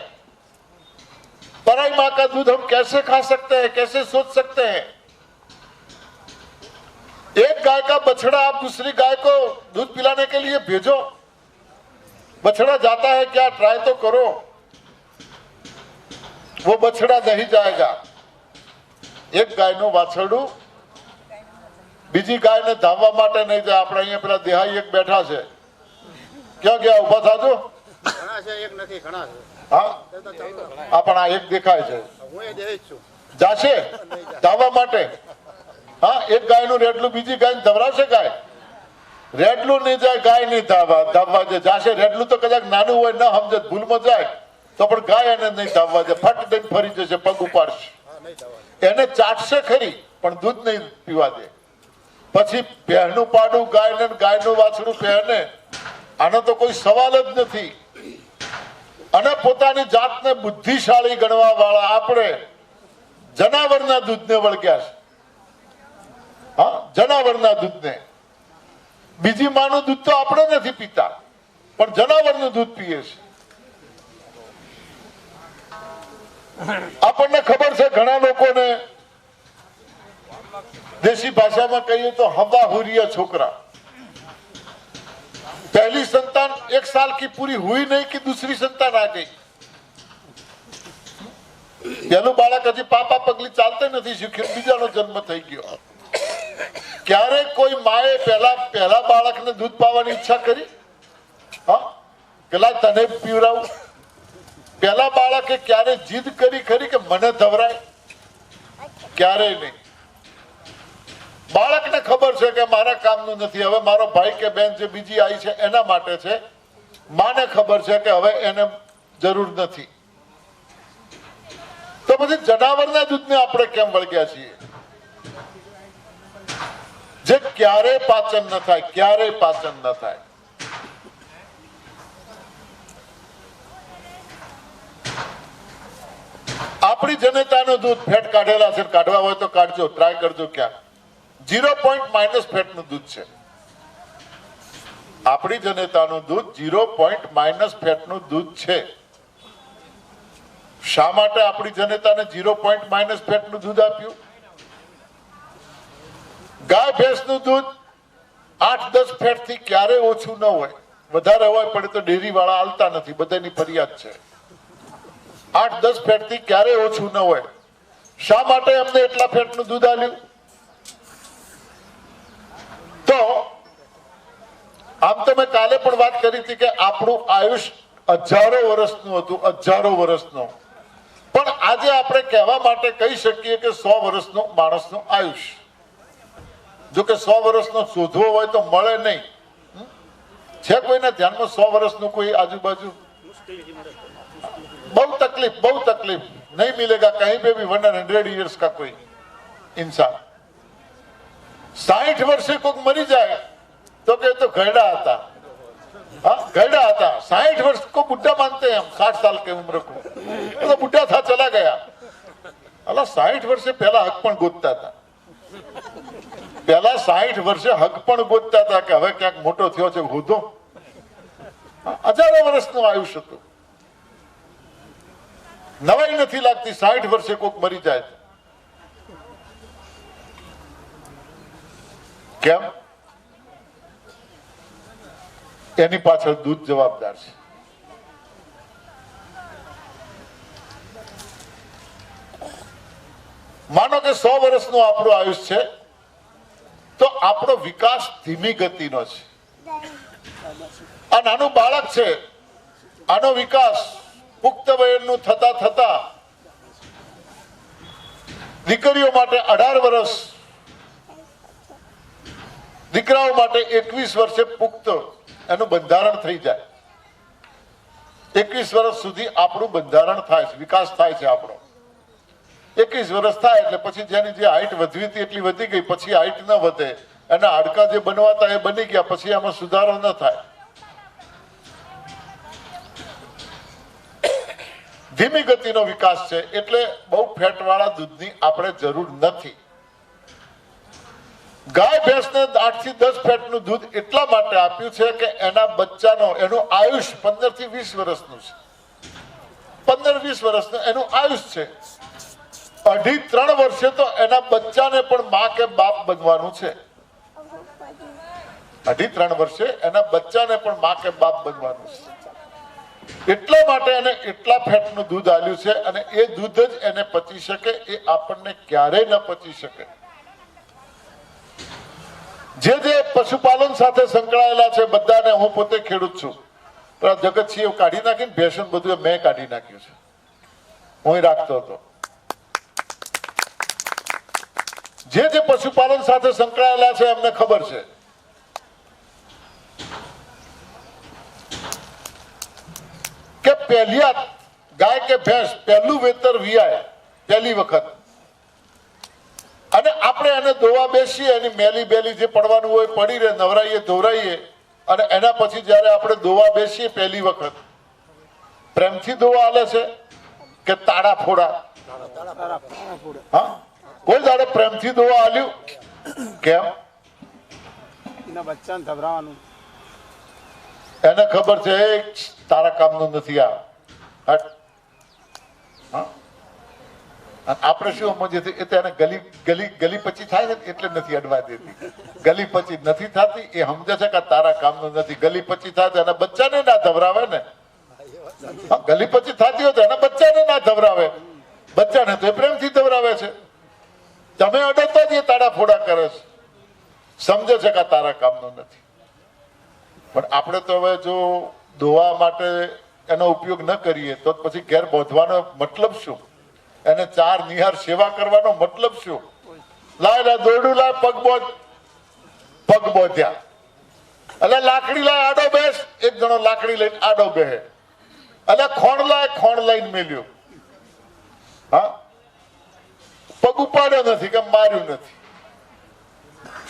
पराई माँ का दूध हम कैसे खा सकते हैं? कैसे सोच सकते हैं? एक गाय का बछड़ा आप दूसरी गाय को दूध पिलाने के लिए भेजो, बछड़ा जाता है क्या? ट्राई तो करो। वो बछड़ा नहीं जाएगा। एक गाय નું વાછરડું બીજી ગાયને ધાવવા માટે નહીં જાય। આપણે અહીંયા પેલા દેહાઈ એક બેઠા છે, ક્યાં ગયા? ઉભા થાજો। ઘણા છે, એક નથી, ઘણા છે। હા, આ પણ આ એક દેખાય છે, હું એ દેહ જ છું। જાશે ધાવવા માટે? હા, એક ગાયનું રેડલું બીજી ગાયને ધવરાવશે ગાય? રેડલું નહીં જાય, ગાય નહીં ધાવવા દે। જાશે રેડલું તો કદાચ નાનું હોય, ન સમજે, ભૂલમાં જાય તો પણ ગાય એને નહીં ધાવવા દે, ફટ દઈને ફરી જશે, પગ ઉપાડશે, એને ચાટશે ખરી પણ દૂધ નહીં પીવા દે. પછી પહેરનું પાડું ગાયને, ગાયનું વાછડું પહેરને, આનો તો કોઈ સવાલ જ નથી. અને પોતાની જાતને બુદ્ધિશાળી ગણવા વાળા આપણે જનાવરના દૂધને વળગ્યા છે. હા, જનાવરના દૂધને. બીજી માનું દૂધ તો આપણે નથી પીતા, પણ જનાવરનું દૂધ પીએ છે. આપણને ખબર છે ઘણા લોકોને દેશી ભાષામાં કહીએ તો હવા હુરિયા છોકરા. पहली संतान 1 साल की पूरी हुई नहीं कि दूसरी संतान आ गई. પહેલું બાળક હજી પાપા પગલી ચાલતે નથી શીખ્યું, બીજાનો જન્મ થઈ ગયો. ક્યારે કોઈ માએ પહેલા બાળકને દૂધ પાવાની ઈચ્છા કરી? હા, પેલા તને પીવરાવું? પહેલા બાળકે ક્યારે જીદ કરી ખરી કે મને ધવરાય? ક્યારેય નહીં. બાળકને ખબર છે કે મારા કામનું નથી, હવે મારો ભાઈ કે બેન જે બીજી આવી છે એના માટે છે. માને ખબર છે કે હવે એને જરૂર નથી. તો પછી જનાવરના દૂધને આપણે કેમ વળગ્યા છીએ? જે ક્યારે પાચન ન થાય, ક્યારેય પાચન ન થાય. આપણી જનતાનું દૂધ ફેટ કાઢેલા છે, કાઢવા હોય તો કાઢજો, ટ્રાય કરજો. ક્યાં 0 ફેટનું દૂધ છે. આપણી જનતાનું દૂધ 0 ફેટનું દૂધ છે. શા માટે આપણી જનતાને 0 ફેટનું દૂધ આપ્યું? ગાય ભેંસનું દૂધ 8-10 ફેટથી ક્યારે ઓછું ન હોય. વધારે હોય પડે તો ડેરી વાળા આલતા નથી, બધાની ફરિયાદ છે. 8-10 ફેટથી ક્યારે ઓછું ન હોય. શા માટે અમને એટલા ફેટનું દૂધ આલ્યું? તો આમ તો મેં કાલે પણ વાત કરી હતી કે આપણું આયુષ હજારો વર્ષનું હતું, હજારો વર્ષનું. પણ આજે આપણે કહેવા માટે કહી શકીએ કે 100 વર્ષનું માણસનું આયુષ. જો કે 100 વર્ષનો શોધવો હોય તો મળે નહીં. છે કોઈના ધ્યાનમાં 100 વર્ષનું કોઈ આજુબાજુ? બહુ તકલીફ. नहीं मिलेगा कहीं पे भी 100 years का कोई इंसान. 60 વર્ષે કોઈક મરી જાય तो कहते तो घरड़ा आता. हाँ, घरड़ा आता. 60 वर्ष को बुढ़ा मानते हैं हम, 60 साल के उम्र को तो बुढ़ा था, चला गया. अला 60 વર્ષે પહેલા હક પણ ગોતતા હતા. પહેલા 60 વર્ષે હક પણ ગોતતા હતા કે હવે ક્યાંક મોટો થયો છે હોદો. હજારો વર્ષનું આયુષ્ય હતું. નવાઈ નથી લાગતી 60 વર્ષે કોઈક મરી જાય. કેમ? એની પાછળ દૂધ જવાબદાર છે. માનો કે 100 વર્ષનું આપણું આયુષ છે તો આપણો વિકાસ ધીમી ગતિનો છે. આ નાનું બાળક છે, આનો વિકાસ પુખ્ત વયનું થતા થતા દીકરીઓ માટે 18 વર્ષ, દીકરાઓ માટે 21 વર્ષે પુખ્ત એનું બંધારણ થઈ જાય. 21 વર્ષ સુધી આપણું બંધારણ થાય છે, વિકાસ થાય છે આપણો. 21 વર્ષ થાય એટલે પછી જેની જે હાઈટ વધવી હતી એટલી વધી ગઈ, પછી હાઈટ ન વધે, એના હાડકા જે બનવાતા એ બની ગયા, પછી આમાં સુધારો ન થાય. ધીમી ગતિનો વિકાસ છે એટલે બહુ ફેટવાળા દૂધની આપણે જરૂર નથી. ગાય ભેંસને 8 થી 10 ફેટનું દૂધ એટલા માટે આપ્યું છે કે એના બચ્ચાનો, એનું આયુષ 15 થી 20 વર્ષનું છે. 15-20 વર્ષનું એનું આયુષ છે. 2.5-3 વર્ષે તો એના બચ્ચાને પણ માં કે બાપ બનવાનું છે. 2.5-3 વર્ષે એના બચ્ચાને પણ માં કે બાપ બનવાનું છે. એટલા માટે એને એટલા ફેટનું દૂધ આલ્યું છે. અને એ દૂધ જ એને પચી શકે, એ આપણને ક્યારેય ન પચી શકે. જે પશુપાલન સાથે સંકળાયેલા છે બધાને, હું પોતે ખેડૂત છું, પણ જગતસિંહ કાઢી નાખીને ભેંસું બધું મેં કાઢી નાખ્યું છે. હું રાખતો હતો. જે પશુપાલન સાથે સંકળાયેલા છે એમને ખબર છે કે પહેલી ગાય કે ભેંસ પહેલું વેતર વિયાય પહેલી વખત, અને આપણે એને દોવા બેસીએ, એની મેલી બેલી જે પડવાનું હોય પડી રહે, નવરાઈએ ધોવરાઈએ, અને એના પછી જ્યારે આપણે દોવા બેસીએ પહેલી વખત, પ્રેમથી દોવા હાલે છે કે તાળા ફોડા? હા, કોઈ દાડે પ્રેમથી દોવા હાલ્યું? કેમ? એના બચ્ચાને ધબરાવાનું. એને ખબર છે એ તારા કામનું નથી આ. હટ. હા, આપણે શું સમજીએ એ તો એને ગલી ગલી ગલી પછી થાય છે એટલે નથી અડવા દેતી. ગલી પછી નથી થતી એ સમજે છે કે તારા કામનું નથી. ગલી પછી થાય તો એના બચ્ચાને ના ધવરાવે ને. ગલી પછી થતી હોય તો એના બચ્ચાને ના ધવરાવે. બચ્ચાને તો એ પ્રેમથી ધવરાવે છે. તમે અડતા જ એ તાળા ફોડા કરે છે, સમજે છે કે તારા કામનું નથી. પણ આપણે તો હવે જો ધોવા માટે એનો ઉપયોગ ન કરીએ તો પછી ઘેર બોધવાનો મતલબ શું? એને ચાર નિહાર સેવા કરવાનો મતલબ શું? લાય લાય દોરડું લાય, પગ બોધ્યા. એટલે લાકડી લાય આડો બેસ, એક જણો લાકડી લઈને આડો બેહે. એટલે ખોણ લાય, ખોણ લઈને મેલ્યો. હા, પગ ઉપાડ્યો નથી કે માર્યું નથી.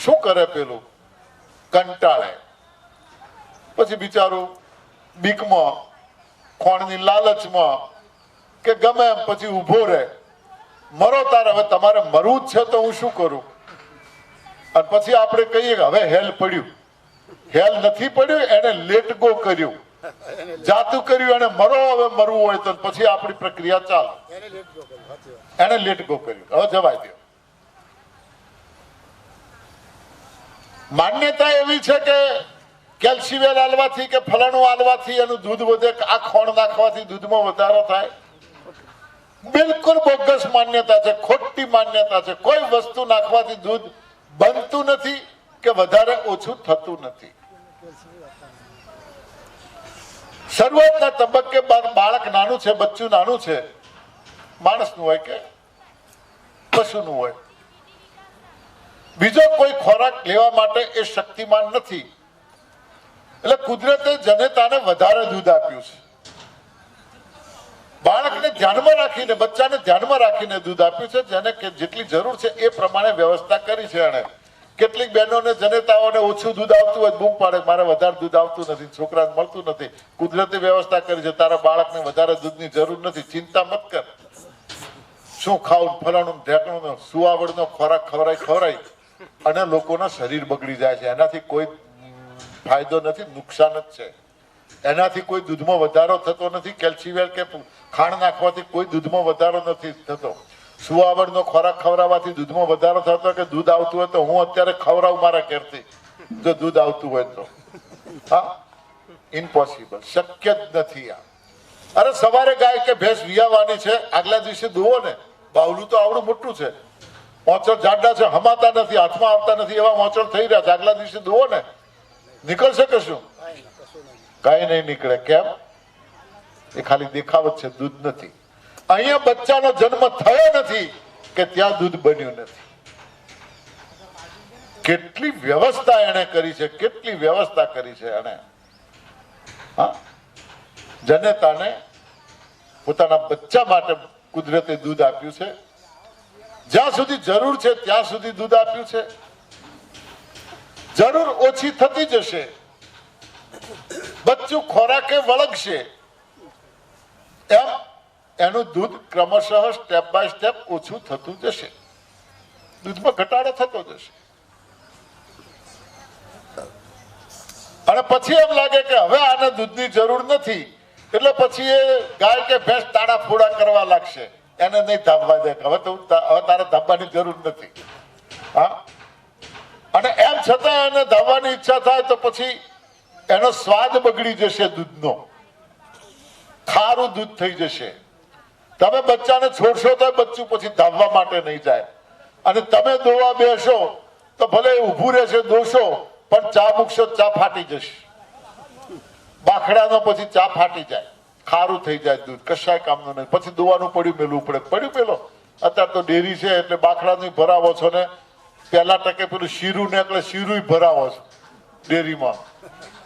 શું કરે પેલું? કંટાળે. પછી બિચારું બીકમાં, ખોણની લાલચમાં કે ગમે એમ પછી ઊભો રહે. મરો તારે, હવે તમારે મરવું જ છે તો હું શું કરું? અને પછી આપણે કહીએ કે હવે હેલ પડ્યું. હેલ નથી પડ્યું, એને લેટ ગો કર્યું, જાતું કર્યું. એને મરો, હવે મરવું હોય તો પછી આપણી પ્રક્રિયા ચાલે. એને લેટ ગો કર્યું, હવે જવાય દો. માન્યતા એવી છે કે કેલ્શિયમ આલવાથી કે ફલાણું આલવાથી એનું દૂધ વધે, આ ખોણ નાખવાથી દૂધમાં વધારો થાય. બિલકુલ બોગસ માન્યતા છે, ખોટી માન્યતા છે. કોઈ વસ્તુ નાખવાથી દૂધ બનતું નથી કે વધારે ઓછું થતું નથી. શરૂઆતના તબક્કે બાળક નાનું છે, બચ્ચું નાનું છે, માણસનું હોય કે પશુનું હોય, બીજો કોઈ ખોરાક લેવા માટે એ શક્તિમાન નથી. એટલે કુદરતે જનેતાને વધારે દૂધ આપ્યું છે. બાળકને ધ્યાનમાં રાખીને, બચ્ચાને ધ્યાનમાં રાખીને દૂધ આપ્યું છે. જેને જેટલી જરૂર છે એ પ્રમાણે વ્યવસ્થા કરી છે એને. કેટલીક બહેનોને જનેતાઓને ઓછું દૂધ આવતું હોય બૂમ પાડે, મારે વધારે દૂધ આવતું નથી, છોકરાને મળતું નથી. કુદરતે વ્યવસ્થા કરી છે, તારા બાળકને વધારે દૂધની જરૂર નથી, ચિંતા મત કર. શું ખાવું, ફલાણું ઢેકણું, સુવાવડનો ખોરાક ખવરાય અને લોકોના શરીર બગડી જાય છે. એનાથી કોઈ ફાયદો નથી, નુકસાન જ છે. એનાથી કોઈ દૂધમાં વધારો થતો નથી. કેલ્શિયમ કે ખાંડ નાખવાથી કોઈ દૂધમાં વધારો નથી થતો. સુવાવડનો ખોરાક ખવડાવવાથી દૂધમાં વધારો થતો કે દૂધ આવતું હોય તો હું અત્યારે ખવડાવું મારા ઘેરથી, જો દૂધ આવતું હોય તો. હા, ઇમ્પોસિબલ, શક્ય જ નથી આ. અરે સવારે ગાય કે ભેંસ વિયાવાની છે, આગલા દિવસે દોવો ને, બાવલું તો આવડું મોટું છે, મોચર જાડા છે, હમાતા નથી, હાથમાં આવતા નથી, એવા મોચર થઈ રહ્યા છે. આગલા દિવસે દોવો ને, નીકળશે કે શું? કઈ નહીં નીકળે. કેમ? એ ખાલી દેખાવત છે, દૂધ નથી. અહીંયા બચ્ચાનો જન્મ થયો નથી કે ત્યાં દૂધ બન્યું નથી. કેટલી વ્યવસ્થા એને કરી છે, કેટલી વ્યવસ્થા કરી છે એને. હા, જનેતાને પોતાના બચ્ચા માટે કુદરતે દૂધ આપ્યું છે. જ્યાં સુધી જરૂર છે ત્યાં સુધી દૂધ આપ્યું છે. જરૂર ઓછી થતી જશે, બચ્ચું ખોરાકે વળગશે, એમ એનું દૂધ ક્રમશઃ સ્ટેપ બાય સ્ટેપ ઓછું થતું જશે, દૂધમાં ઘટાડો થતો જશે. અને પછી એમ લાગે કે હવે આને દૂધની જરૂર નથી, એટલે પછી એ ગાય કે ભેંસ તાળા ફોડા કરવા લાગશે. એને નહીં ધાબવા દે, હવે તારે ધાબવાની જરૂર નથી. હા, અને એમ છતાં એને ધાબવાની ઈચ્છા થાય તો પછી એનો સ્વાદ બગડી જશે, દૂધનો ખારું દૂધ થઈ જશે. તમે બચ્ચાને છોડશો તો બચ્ચું પછી ધાવવા માટે નહીં જાય. અને તમે દોવા બેસો તો ભલે ઊભું રહેશે, દોશો, પણ ચા મૂકશો ચા ફાટી જશે. બાખડાનો પછી ચા ફાટી જાય, ખારું થઈ જાય દૂધ, કશાય કામનું નહીં. પછી દોવાનું પડ્યું મેલું પડે, પડ્યું પેલો. અત્યારે તો ડેરી છે એટલે બાખડાનું ભરાવો છો ને, પહેલા ટકે પેલું શીરું ને એટલે શીરું ભરાવો છો ડેરીમાં.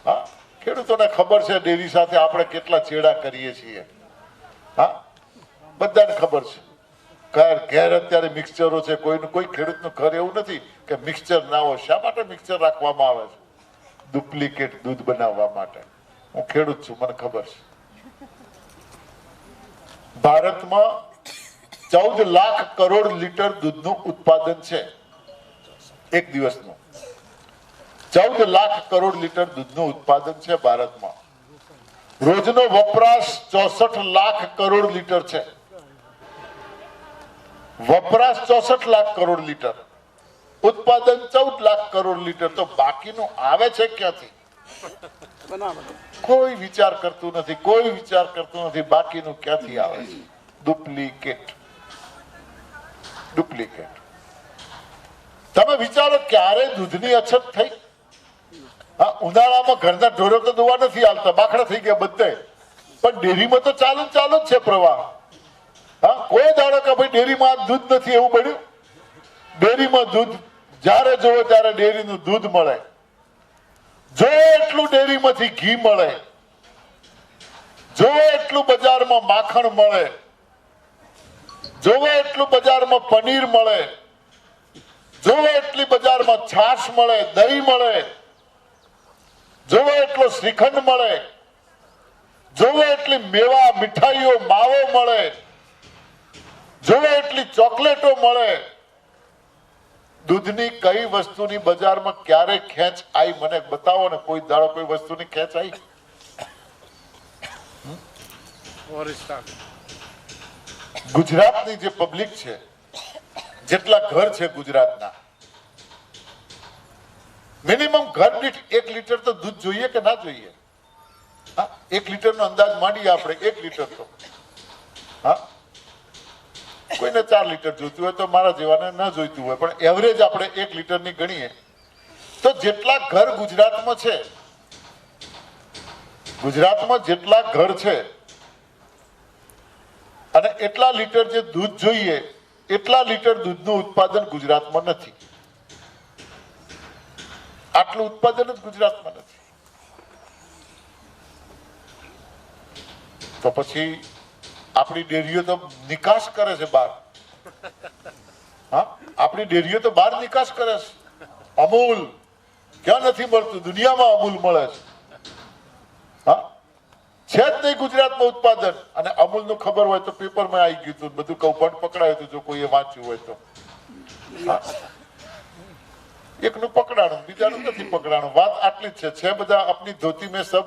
હા, ખેડૂતોને ખબર છે ડેરી સાથે આપણે કેટલા ચેડા કરીએ છીએ. હા, બધાને ખબર છે ઘેર અત્યારે મિક્સચરો છે. કોઈ ખેડૂતનું ઘર એવું નથી કે મિક્સચર ના હોય. શા માટે મિક્સચર રાખવામાં આવે છે? ડુપ્લિકેટ દૂધ બનાવવા માટે. હું ખેડૂત છું, મને ખબર છે. ભારતમાં 14 લાખ કરોડ લીટર દૂધનું ઉત્પાદન છે એક દિવસનું. 14 લાખ કરોડ લીટર દૂધનું ઉત્પાદન છે ભારતમાં. રોજનો વપરાશ 64 લાખ કરોડ લીટર છે. વપરાશ 64 લાખ કરોડ લીટર, ઉત્પાદન 14 લાખ કરોડ લીટર. તો બાકીનું આવે છે ક્યાંથી? કોઈ વિચાર કરતું નથી. કોઈ વિચાર કરતું નથી બાકીનું ક્યાંથી આવે છે. ડુપ્લિકેટ. તમે વિચારો ક્યારે દૂધની અછત થઈ? હા, ઉનાળામાં ઘરના ઢોરો તો દોવા નથી હાલતા, બાખડા થઈ ગયા બધે, પણ ડેરીમાં તો ચાલુ જ છે પ્રવાહ. હા, કોઈ દાડો કે ભાઈ ડેરીમાં દૂધ નથી એવું બન્યું? ડેરીમાં દૂધ જ્યારે જોવો ત્યારે ડેરીનું દૂધ મળે. જો એટલું ડેરીમાંથી ઘી મળે, જો એટલું બજારમાં માખણ મળે, જોવે એટલું બજારમાં પનીર મળે, જોવે એટલી બજારમાં છાશ મળે, દહીં મળે, જોવે એટલો શ્રીખંડ મળે, જોવે એટલી મેવા મીઠાઈઓ માવો મળે, જોવે એટલી ચોકલેટો મળે. દૂધની કઈ વસ્તુની બજારમાં ક્યારે ખેંચ આવી? મને બતાવો ને. કોઈ દાડો કોઈ વસ્તુની ખેંચ આવી? ગુજરાતની જે પબ્લિક છે, જેટલા ઘર છે ગુજરાતના, મિનિમમ ઘર દીઠ 1 લીટર તો દૂધ જોઈએ કે ના જોઈએ? હા, 1 લીટરનો અંદાજ માંડીએ આપણે. 1 લીટર તો હા, કોઈને 4 લીટર જોઈતું હોય તો મારા જેવાને ન જોઈતું હોય, પણ એવરેજ આપણે 1 લીટરની ગણીએ તો જેટલા ઘર ગુજરાતમાં છે, ગુજરાતમાં જેટલા ઘર છે અને એટલા લીટર જે દૂધ જોઈએ, એટલા લીટર દૂધનું ઉત્પાદન ગુજરાતમાં નથી. આટલું ઉત્પાદન જ ગુજરાતમાં નથી. તો પછી આપણી ડેરીઓ તો નિકાસ કરે છે બહાર. હા, આપણી ડેરીઓ તો બહાર નિકાસ કરે છે. અમૂલ ક્યાં નથી મળતું? દુનિયામાં અમૂલ મળે છે. હા, છે જ નહીં ગુજરાતમાં ઉત્પાદન. અને અમૂલનું ખબર હોય તો પેપરમાં આવી ગયું હતું બધું, કૌભાંડ પકડાયું હતું જો કોઈએ વાંચ્યું હોય તો. એકનું પકડાણું, બીજાનું નથી પકડાણું. વાત આટલી જ છે. બધા આપની ધોતી મેં સબ.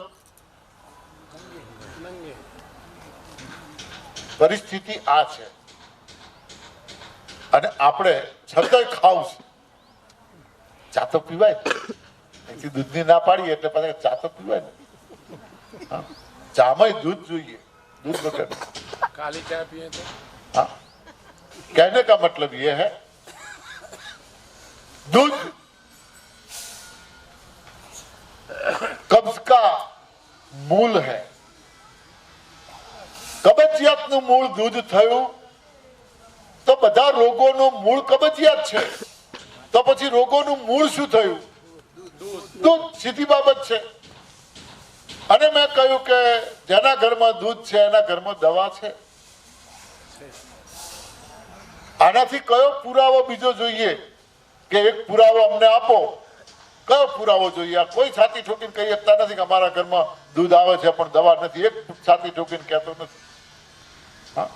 પરિસ્થિતિ આ છે. અને આપણે છતાંય ખાવું છે. ચા તો પીવાય, અહીંથી દૂધની ના પાડીએ એટલે પાછા ચા તો પીવાય ને. ચામાં દૂધ જોઈએ. दूध वगैरह काली चाय पिए तो हाँ, कहने का मतलब ये है दूध कब्ज का मूल है. કબજિયાતનું મૂળ દૂધ થયું તો બધા રોગોનું મૂળ કબજિયાત છે. તો પછી રોગોનું મૂળ શું થયું? દૂધ. સીધી બાબત છે. અને મેં કહ્યું કે જેના ઘરમાં દૂધ છે એના ઘરમાં દવા છે. આનાથી કયો પુરાવો બીજો જોઈએ? કે એક પુરાવો અમને આપો. કયો પુરાવો જોઈએ? કોઈ છાતી ઠોકીને કહી શકતા નથી કે અમારા ઘરમાં દૂધ આવે છે પણ દવા નથી. એક છાતી ઠોકીને કહેતો નથી. હા,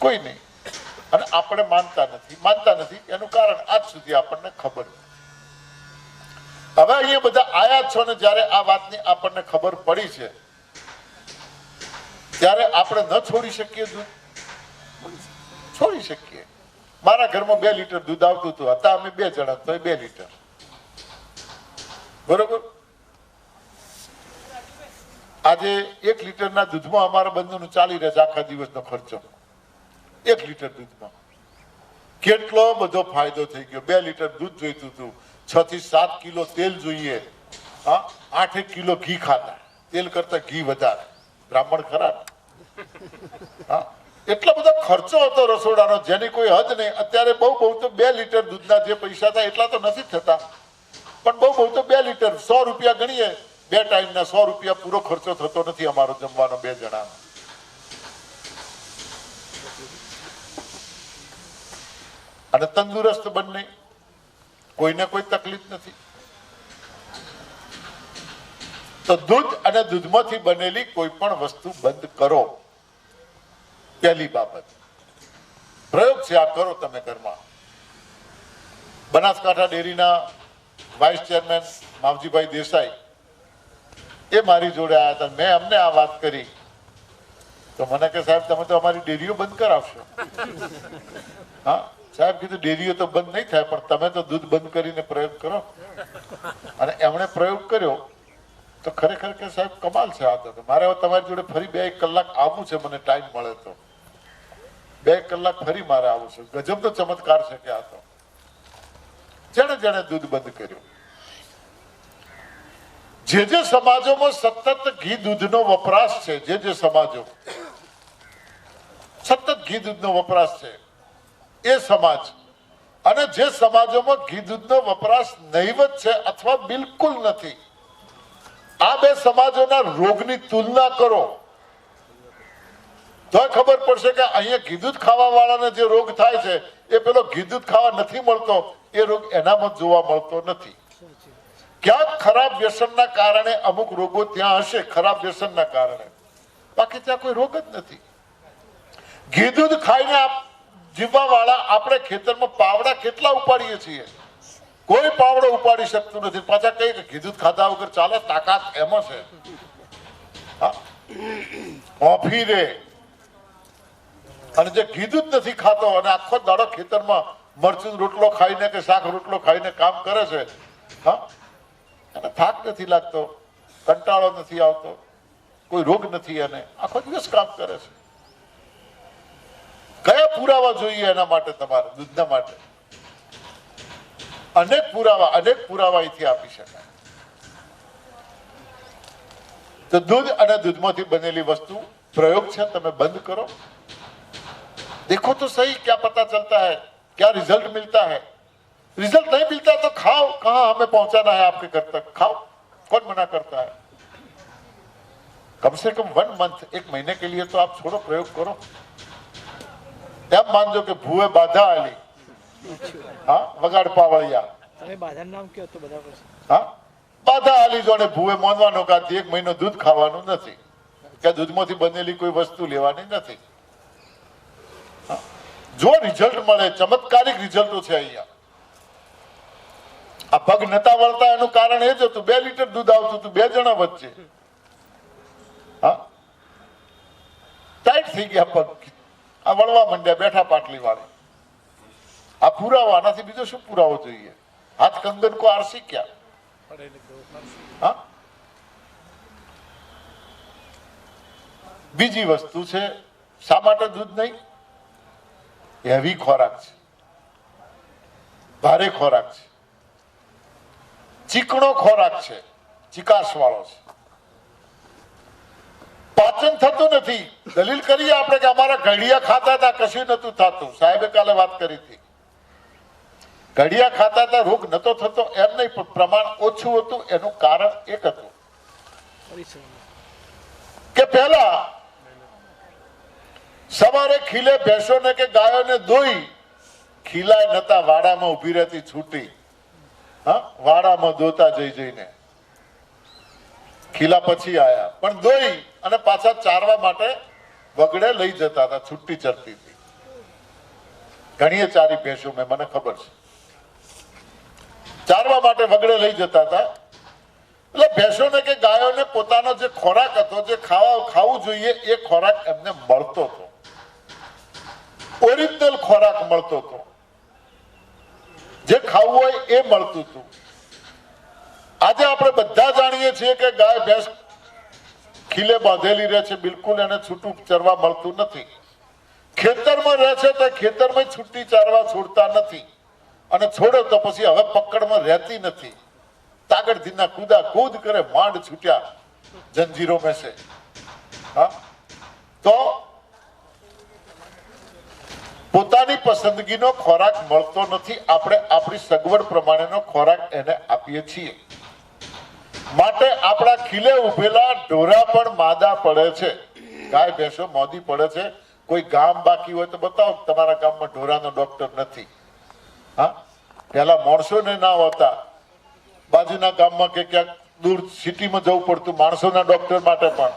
કોઈ નહીં. અને આપણે માનતા નથી. એનું કારણ આજ સુધી આપણને ખબર નથી. હવે અહીંયા બધા આયા છો ને જ્યારે આ વાતની આપણને ખબર પડી છે ત્યારે આપણે ન છોડી શકીએ દૂધ? છોડી શકીએ. મારા ઘરમાં 2 લીટર દૂધ આવતું હતું. હતા અમે 2 જણા તો 2 લીટર. બરોબર. આજે 1 લીટરના દૂધમાં અમારા બંનેનું ચાલી રહે છે આખા દિવસનો ખર્ચો. 1 લીટર દૂધમાં કેટલો બધો ફાયદો થઈ ગયો. 2 લીટર દૂધ જોઈતું હતું. 6 થી 7 કિલો તેલ જોઈએ. હા, 8 કિલો ઘી ખાતા. તેલ કરતા ઘી વધારે. બ્રાહ્મણ ખરા. હા, એટલો બધો ખર્ચો હતો રસોડાનો જેની કોઈ હદ નહીં. અત્યારે બહુ તો 2 લીટર દૂધના જે પૈસા થાય એટલા તો નથી થતા, પણ બહુ તો 2 લીટર 100 રૂપિયા ગણીએ. 2 ટાઈમના 100 રૂપિયા પૂરો ખર્ચો થતો નથી અમારો જમવાનો 2 જણાનો. અને તંદુરસ્ત બંને, કોઈને કોઈ તકલીફ નથી. તો દૂધ અને દૂધમાંથી બનેલી કોઈ પણ વસ્તુ બંધ કરો. પહેલી બાબત પ્રયોગ છે, આ કરો તમે ઘરમાં. બનાસકાંઠા ડેરીના વાઇસ ચેરમેન માવજીભાઈ દેસાઈ એ મારી જોડે આવ્યા હતા. મેં અમને આ વાત કરી તો મને કે સાહેબ તમે તો અમારી ડેરીઓ બંધ કરાવશો. હા સાહેબ કીધું ડેરીઓ તો બંધ નહીં થાય, પણ તમે તો દૂધ બંધ કરીને પ્રયોગ કરો. અને એમણે પ્રયોગ કર્યો તો ખરેખર કે સાહેબ કમાલ છે. આ તો મારે હવે તમારી જોડે ફરી 2 કલાક આવવું છે, મને ટાઈમ મળે તો 2 કલાક ફરી મારે આવવું છે. ગજબનો ચમત્કાર છે કે આ તો જેણે જેણે દૂધ બંધ કર્યું. જે સમાજોમાં સતત ઘી દૂધનો વપરાશ છે, જે સમાજો સતત ઘી દૂધનો વપરાશ છે એ સમાજ, અને જે સમાજોમાં ઘી દૂધનો વપરાશ નહીવત છે અથવા બિલકુલ નથી, આ બે સમાજોના રોગની તુલના કરો તો ખબર પડશે કે અહીંયા ઘી દૂધ ખાવા વાળાને જે રોગ થાય છે એ પેલો ઘી દૂધ ખાવા નથી મળતો એ રોગ એનામાં જોવા મળતો નથી. ક્યાંક ખરાબ વ્યસનના કારણે અમુક રોગો ત્યાં હશે, ખરાબ વ્યસનના કારણે, બાકી ત્યાં કોઈ રોગ જ નથી. ઘી દૂધ ખાઈને જીવવા વાળા આપણે ખેતરમાં પાવડા કેટલા ઉપાડીએ છીએ, કોઈ પાવડો ઉપાડી શકતું નથી. પાછા કઈ કે ઘી દૂધ ખાધા વગર ચાલે, તાકાત એમાં છે. કોફી રે અને જે ઘી દૂધ નથી ખાતો અને આખો દાડો ખેતરમાં મરચું રોટલો ખાઈને કે શાક રોટલો ખાઈને કામ કરે છે, હા, એને થાક નથી લાગતો, કંટાળો નથી આવતો, કોઈ રોગ નથી, અને આખો દિવસ કામ કરે છે. કયા પુરાવા જોઈએ એના માટે? તમારે દૂધના માટે અનેક પુરાવા અહીંથી આપી શકાય. તો દૂધ અને દૂધમાંથી બનેલી વસ્તુ પ્રયોગ છે, તમે બંધ કરો. देखो तो सही, क्या पता चलता है, क्या रिजल्ट मिलता है. रिजल्ट नहीं मिलता तो खाओ, कहां हमें पहुंचाना है आपके घर तक, खाओ, कौन मना करता है. कम से कम 1 मंथ, 1 महीने के लिए तो आप छोड़ो, प्रयोग करो. एम मानजो कि भूए बाधा आली, हाँ, वगाड़ पावड़िया, તમે બાધાનું નામ કયો તો બધા પછી. હા, બાધા આલી જોડે ભૂએ માનવાનો કે 1 મહિનો દૂધ ખાવાનું નથી, કે દૂધમાંથી બનેલી કોઈ વસ્તુ લેવાની નથી. જો રિઝલ્ટ મળે, ચમત્કારિક રિઝલ્ટો છે અહીંયા. આ પગ નતા વળતા એનું કારણ એ જ હતું, 2 લીટર દૂધ આવતું હતું 2 જણા વચ્ચે. હા, ટાઈટ થઈ ગયા પગ, આ વળવા માંડ્યા બેઠા પાટલી વાળી. આ પુરાવો, આનાથી બીજો શું પુરાવો જોઈએ? હાથ કંગન કો આરસી ક્યાં? હા, બીજી વસ્તુ છે, શા માટે દૂધ નહીં? હેવી ખોરાક છે, ભારે ખોરાક છે, ચીકણો ખોરાક છે, ચિકાસ વાળો છે, પાચન થતું નથી. દલીલ કરીએ આપણે કે અમારા ઘડિયા ખાતા હતા કશું નતું થતું. સાહેબે કાલે વાત કરી હતી, ઘડિયા ખાતા હતા રોગ નતો થતો એમ નહીં, પણ પ્રમાણ ઓછું હતું. એનું કારણ એક હતું કે પહેલા સવારે ખીલે ભેંસોને કે ગાયોને દોઈ, ખીલાય નતા, વાડામાં ઉભી રહેતી છૂટી. હા, વાડામાં દોતા જઈને ખીલા પછી આયા, પણ દોઈ અને પાછા ચારવા માટે વગડે લઈ જતા હતા, છૂટી ચરતી હતી. ઘણીએ ચારી ભેંસો, મને ખબર છે, ચારવા માટે વગડે લઈ જતા હતા. એટલે ભેંસોને કે ગાયોને પોતાનો જે ખોરાક હતો, જે ખાવું જોઈએ એ ખોરાક એમને મળતો હતો, ઓરિજિનલ ખોરાક મળતો હતો, જે ખાવું હોય એ મળતું હતું. આજે આપણે બધા જાણીએ છીએ કે ગાય ભેંસ ખીલે બાંધેલી રહે છે, બિલકુલ એને છૂટું ચરવા મળતું નથી. ખેતરમાં રહે છે તો ખેતરમાં છૂટી ચારવા છોડતા નથી, અને છોડે તો પછી હવે પકડમાં રહેતી નથી. તાગડધીના કૂદા કૂદ કરે, માંડ છૂટ્યા જંજીરો में से. હા, તો પોતાની પસંદગીનો ખોરાક મળતો નથી. આપણે આપણી સગવડ પ્રમાણેનો ખોરાક એને આપીએ છીએ. માટે આપણા ખીલે ઉભેલા ઢોરા પણ માદા પડે છે, ગાય ભેંસો મોદી પડે છે. કોઈ ગામ બાકી હોય તો બતાવો તમારા ગામમાં ઢોરાનો ડોક્ટર નથી. હા, પેલા માણસોને ના હોતા, બાજુના ગામમાં કે ક્યાંક દૂર સિટીમાં જવું પડતું માણસોના ડોક્ટર માટે પણ.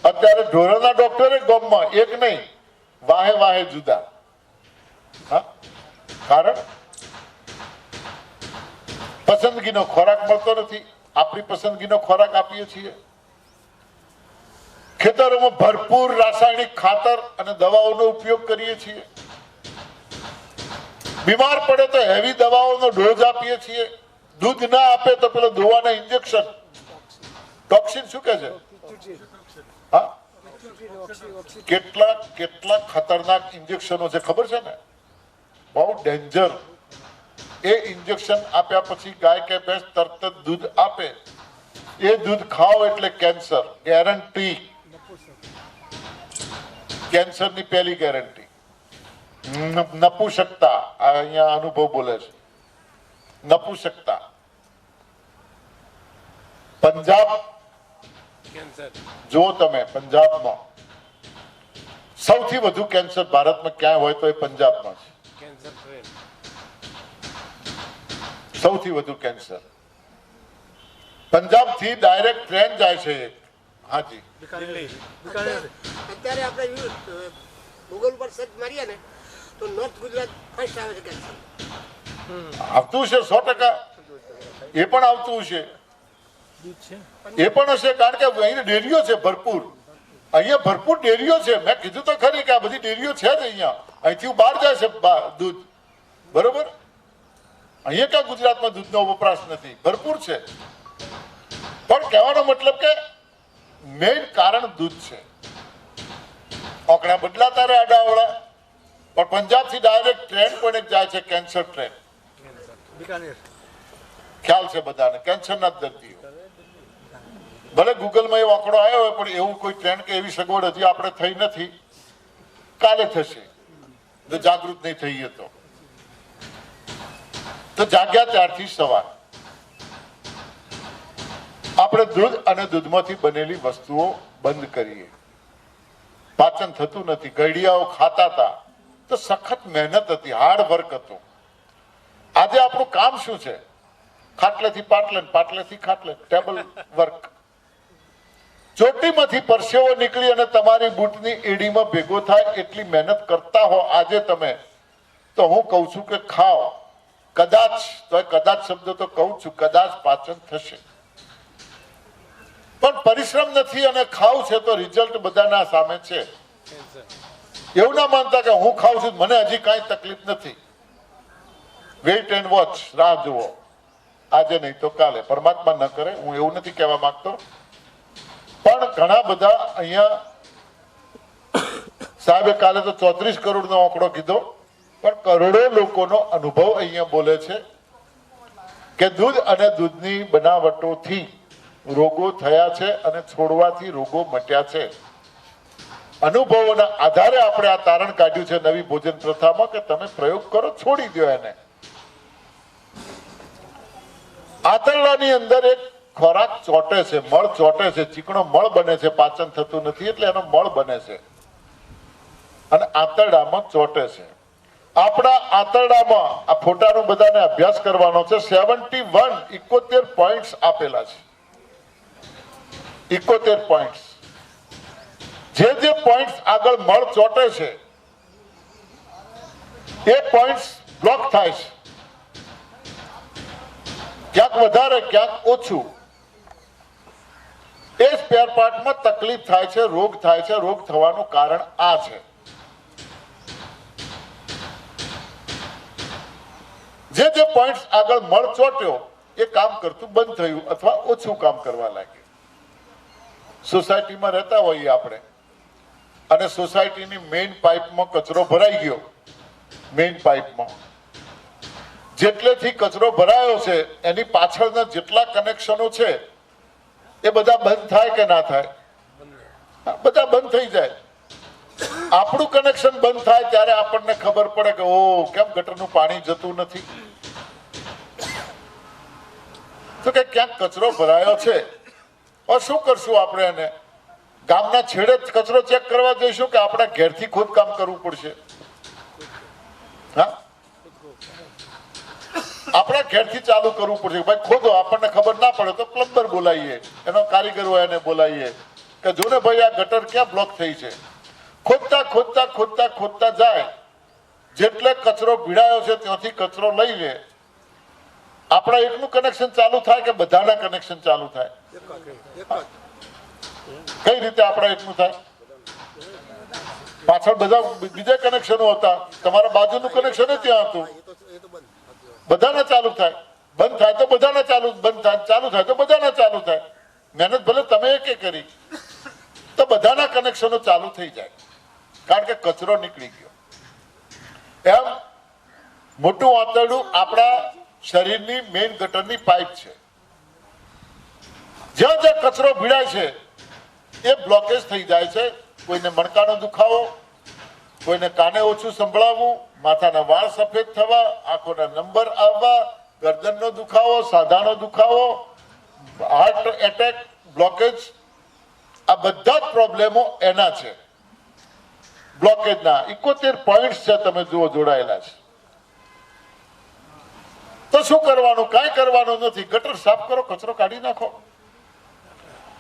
અત્યારે ઢોરોના ડોક્ટર ગામમાં એક નહીં, વાહે વાહે જુદા. હા, કારણ પસંદગીનો ખોરાક મળતો નથી. આપણી પસંદગીનો ખોરાક આપીએ છીએ. ખેતરોમાં ભરપૂર રાસાયણિક ખાતર અને દવાઓનો ઉપયોગ કરીએ છીએ. બીમાર પડે તો હેવી દવાઓનો ડોઝ આપીએ છીએ. દૂધ ના આપે તો પેલો દોવાના ઇન્જેક્શન, ટોક્સિન શું કે છે, હા, કેટલા કેટલા ખતરનાક ઇન્જેક્શનો છે ખબર છે ને, બહુ ડેન્જર. એ ઇન્જેક્શન આપ્યા પછી ગાય કે ભેંસ તરત જ દૂધ આપે. એ દૂધ ખાઓ એટલે કેન્સર, ગેરંટી. કેન્સરની પહેલી ગેરંટી. નપુંસકતા, અહીંયા અનુભવ બોલે છે. નપુંસકતા. પંજાબ જો તમે પંજાબમાં સૌથી વધુ કેન્સર ભારતમાં ક્યાંય હોય તો એ પંજાબમાં છે. સૌથી વધુ કેન્સર પંજાબ થી ડાયરેક્ટ ટ્રેન જાય છે. હાજી, અત્યારે આપણે ગૂગલ પર સર્ચ મારીએ ને તો નોર્થ ગુજરાત ફર્સ્ટ આવે છે કેન્સર. આવતું છે 100%. એ પણ આવતું છે, એ પણ હશે, કારણ કે અહીંયા ડેરીઓ છે ભરપૂર. અહીંયા ભરપૂર ડેરીઓ છે. મેં કીધું તો ખરી કે આ બધી ડેરીઓ છે જ અહીંયા. અહીંથી બહાર જાય છે દૂધ, બરોબર. અહીંયા ક્યાં ગુજરાતમાં દૂધનો વપરાશ નથી, ભરપૂર છે. પણ કહેવાનો મતલબ કે મેઇન કારણ દૂધ છે. ઓકડા બદલાતા રહે આડાવડા, પણ પંજાબથી ડાયરેક્ટ ટ્રેન પણ એક જાય છે, કેન્સર ટ્રેન. ખ્યાલ છે બધાને, કેન્સરના દર્દીઓ. ભલે ગૂગલમાં એવો આંકડો આવ્યો હોય પણ એવું કોઈ ટ્રેન કે એવી સગવડ હજી આપણે થઈ નથી. કાલે થશે જો જાગૃત નહીં થઈએ તો જાગ્યા ત્યારથી સવાર આપણે દૂધ અને દૂધમાંથી બનેલી વસ્તુઓ બંધ કરીએ. પાચન થતું નથી. ગળિયાઓ ખાતા હતા તો સખત મહેનત હતી, હાર્ડ વર્ક હતું. આજે આપણું કામ શું છે? ખાટલેથી પાટલે, પાટલેથી ખાટલે, ટેબલ વર્ક. ચોટીમાંથી પરસેવો નીકળી અને તમારી બૂટની એડીમાં ભેગો થાય એટલી મહેનત કરતા હો આજે તમે, તો હું કહું છું કે ખાઓ. કદાચ, તો કદાચ શબ્દ તો કહું છું, કદાચ પાચન થશે. પણ પરિશ્રમ નથી અને ખાવું છે તો રિઝલ્ટ બધાના સામે છે. એવું ના માનતા કે હું ખાઉં છું મને હજી કાંઈ તકલીફ નથી. વેઇટ એન્ડ વોચ, રાહ જુઓ. આજે નહીં તો કાલે. પરમાત્મા ન કરે, હું એવું નથી કહેવા માંગતો. પણ ઘણા બધા અહીંયા સાહેબે કાલે તો 34 કરોડનો આંકડો કીધો, પણ કરોડો લોકોનો અનુભવ અહીંયા બોલે છે કે દૂધ અને દૂધની બનાવટોથી રોગો થયા છે અને છોડવાથી રોગો મટ્યા છે. અનુભવોના આધારે આપણે આ તારણ કાઢ્યું છે નવી ભોજન પ્રથામાં કે તમે પ્રયોગ કરો, છોડી દો એને. આંતરડાની અંદર એક ખોરાક ચોટે છે, મળ ચોટે છે, ચીકણો મળ બને છે. પાચન થતું નથી એટલે એનો મળ બને છે અને આંતરડામાં ચોટે છે. આપણા આંતરડામાં આ ફોટાનો બધાને અભ્યાસ કરવાનો છે. 71 પોઈન્ટ્સ આપેલા છે. 71 પોઈન્ટ્સ. જે પોઈન્ટ્સ આગળ મળ ચોટે છે એ પોઈન્ટ્સ બ્લોક થાય છે, ક્યાંક વધારે ક્યાંક ઓછું. એ સ્પેર પાર્ટમાં તકલીફ થાય છે, રોગ થાય છે. રોગ થવાનું કારણ આ છે. જે પોઈન્ટ્સ આગળ મળ ચોટ્યો એ કામ કરતું બંધ થયું અથવા ઓછું કામ કરવા લાગ્યું. સોસાયટીમાં રહેતા હોઈએ આપણે અને સોસાયટીની મેઇન પાઇપમાં કચરો ભરાઈ ગયો. મેઇન પાઇપમાં જેટલેથી કચરો ભરાયો છે એની પાછળના જેટલા કનેક્શનો છે એ બધા બંધ થાય કે ના થાય? બધા બંધ થઈ જાય. આપણું કનેક્શન બંધ થાય ત્યારે આપણને ખબર પડે કે ઓ કેમ ગટરનું પાણી જતું નથી. તો કે ક્યાંક કચરો ભરાયો છે. શું કરશું આપણે? એને ગામના છેડે કચરો ચેક કરવા જઈશું કે આપણા ઘેરથી ખુદ કામ કરવું પડશે? હા, આપણા ઘેરથી ચાલુ કરવું પડશે. ભાઈ ખોદો, આપણને ખબર ના પડે તો પ્લમ્બર બોલાવીએ, એનો કારીગર હોય એને બોલાવીએ કે જો ને ભાઈ આ ગટર ક્યાં બ્લોક થઈ છે. ખોદતા ખોદતા ખોદતા ખોદતા જાય, જેટલે કચરો ભીડાયો છે ત્યાંથી કચરો લઈ લે. આપણા એકનું કનેક્શન ચાલુ થાય કે બધાના કનેક્શન ચાલુ થાય? કઈ રીતે આપણા એકનું થાય? પાછળ બધા બીજા કનેક્શનો હતા, તમારા બાજુનું કનેક્શન ત્યાં હતું, બધાના ચાલુ થાય. બંધ થાય તો બધાના ચાલુ, બંધ થાય ચાલુ થાય તો બધાના ચાલુ થાય. મહેનત ભલે તમે એકે કરી તો બધાના કનેક્શનો ચાલુ થઈ જાય, કારણ કે કચરો નીકળી ગયો. એમ મોટું આંતરડું આપણા શરીરની મેઇન ગટરની પાઇપ છે. જ્યાં જ્યાં કચરો ભીડાય છે એ બ્લોકેજ થઈ જાય છે. કોઈને મણકાનો દુખાવો, કોઈને કાને ઓછું સંભળાવવું, માથાના વાળ સફેદ થવા, આંખોના નંબર આવવા, ગરદનનો દુખાવો, સાધાનો દુખાવો, હાર્ટ એટેક, બ્લોકેજ, આ બધા જ પ્રોબ્લેમો એના છે. બ્લોકેજના 71 પોઈન્ટ્સ છે, તમે જુઓ જોડાયેલા છે. તો શું કરવાનું? કાંઈ કરવાનું નથી. ગટર સાફ કરો, કચરો કાઢી નાખો.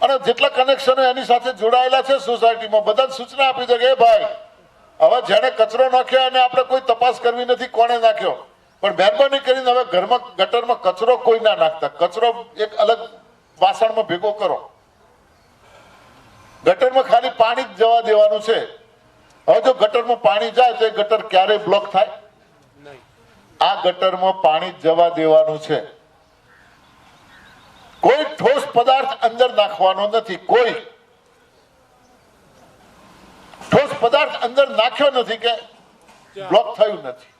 અને જેટલા કનેક્શનો એની સાથે જોડાયેલા છે સોસાયટીમાં, બધાને સૂચના આપી દે કે ભાઈ હવે જેને કચરો નાખ્યો અને આપણે કોઈ તપાસ કરવી નથી કોણે નાખ્યો, પણ મહેરબાની કરીને હવે ઘરમાં ગટરમાં કચરો કોઈ ના નાખતા. કચરો એક અલગ વાસણમાં ભેગો કરો. ગટરમાં ખાલી પાણી જ જવા દેવાનું છે. હવે જો ગટરમાં પાણી જાય તો એ ગટર ક્યારેય બ્લોક થાય? આ ગટરમાં પાણી જવા દેવાનું છે. કોઈ ઠોસ પદાર્થ અંદર નાખવાનો નથી. કોઈ ઠોસ પદાર્થ અંદર નાખ્યો નથી કે બ્લોક થયું નથી.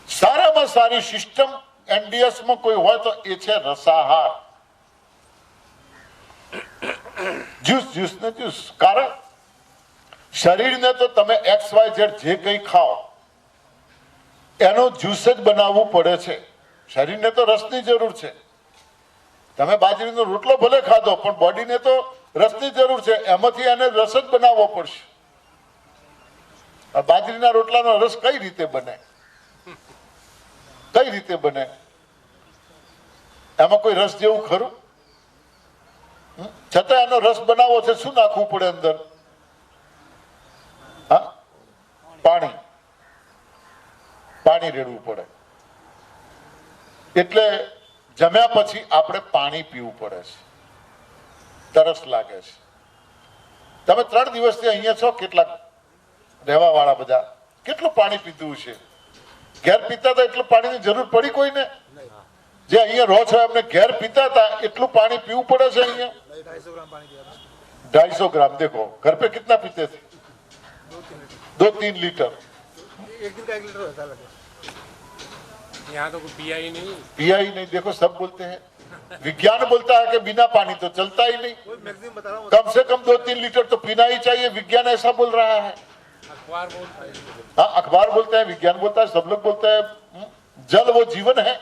સારામાં સારી સિસ્ટમ એનડીએસ માં કોઈ હોય તો એ છે રસાહાર. જ્યુસ ને જ્યુસ. કારણ શરીરને તો તમે XYZ જે કંઈ ખાઓ એનો જ્યુસ જ બનાવવું પડે છે. શરીરને તો રસની જરૂર છે. તમે બાજરીનો રોટલો ભલે ખાધો પણ બોડીને તો રસની જરૂર છે. એમાંથી એને રસ જ બનાવવો પડશે. બાજરીના રોટલાનો રસ કઈ રીતે બને? કઈ રીતે બને? એમાં કોઈ રસ જેવું ખરું? છતાં એનો રસ બનાવવો છે, શું નાખવું પડે અંદર? હા, પાણી. પાણી રેડવું પડે. એટલે જમ્યા પછી આપણે પાણી પીવું પડે છે. તરસ લાગે છે. તમે 3 દિવસથી અહીંયા છો, કેટલાક રહેવા વાળા બધા કેટલું પાણી પીધું છે? ઘેર પીતા હતા એટલું પાણીની જરૂર પડી કોઈને? જે અહીંયા રહો છો એમને ઘેર પીતા હતા એટલું પાણી પીવું પડે છે અહીંયા? 250 ग्राम. देखो घर पे कितना पीते थे? 2-3 लीटर. एक दिन का 1 लीटर होता है. यहाँ तो कोई पिया ही नहीं. पिया ही नहीं. देखो सब बोलते हैं, विज्ञान बोलता है कि बिना पानी तो चलता ही नहीं. कम से कम 2-3 लीटर तो पीना ही चाहिए. विज्ञान ऐसा बोल रहा है. अखबार बोलता है. हाँ, अखबार बोलता है, विज्ञान बोलता है, सब लोग बोलता है. जल वो जीवन है,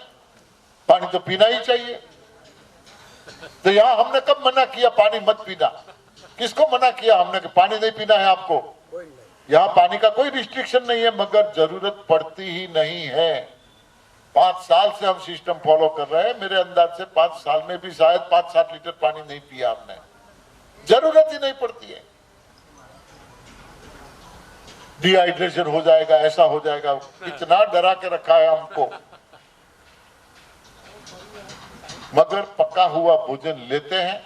पानी तो पीना ही चाहिए. तो यहाँ हमने कब मना किया पानी मत पीना? किसको मना किया हमने कि पानी नहीं पीना है आपको? यहाँ पानी का कोई रिस्ट्रिक्शन नहीं है, मगर जरूरत पड़ती ही नहीं है. 5 साल से हम सिस्टम फॉलो कर रहे हैं. मेरे अंदाज से 5 साल में भी शायद 5-7 लीटर पानी नहीं पिया हमने. जरूरत ही नहीं पड़ती है. डिहाइड्रेशन हो जाएगा, ऐसा हो जाएगा, इतना डरा के रखा है हमको. मगर पका हुआ भोजन लेते हैं,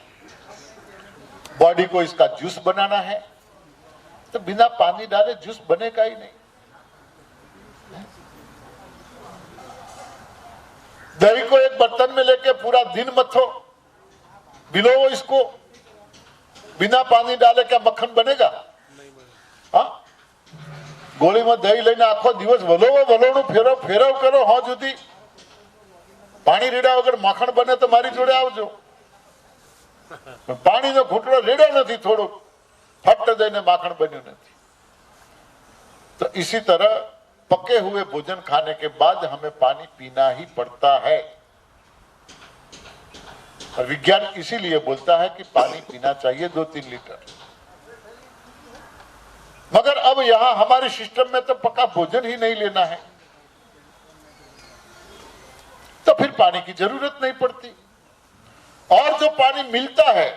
बॉडी को इसका जूस बनाना है, तो बिना पानी डाले जूस बनेगा ही नहीं. दही को एक बर्तन में लेके पूरा दिन मथो, भिगो इसको, बिना पानी डाले क्या मक्खन बनेगा? हाँ, गोली में दही लेने आखो दिवस वलोવો વલોણું ફેરવ કરો હા સુધી. પાણી રેડ્યા વગર માખણ બને તો મારી જોડે આવજો. પાણીનો ઘૂંટડો રેડ્યો નથી, થોડુંક ફટ દઈને માખણ બન્યું નથી. तो इसी तरह पके हुए भोजन खाने के बाद हमें पानी पीना ही पड़ता है. और विज्ञान इसीलिए बोलता है कि पानी पीना चाहिए 2-3 लीटर. मगर अब यहां हमारे सिस्टम में तो पक्का भोजन ही नहीं लेना है, तो फिर पानी की जरूरत नहीं पड़ती। और जो पानी मिलता है,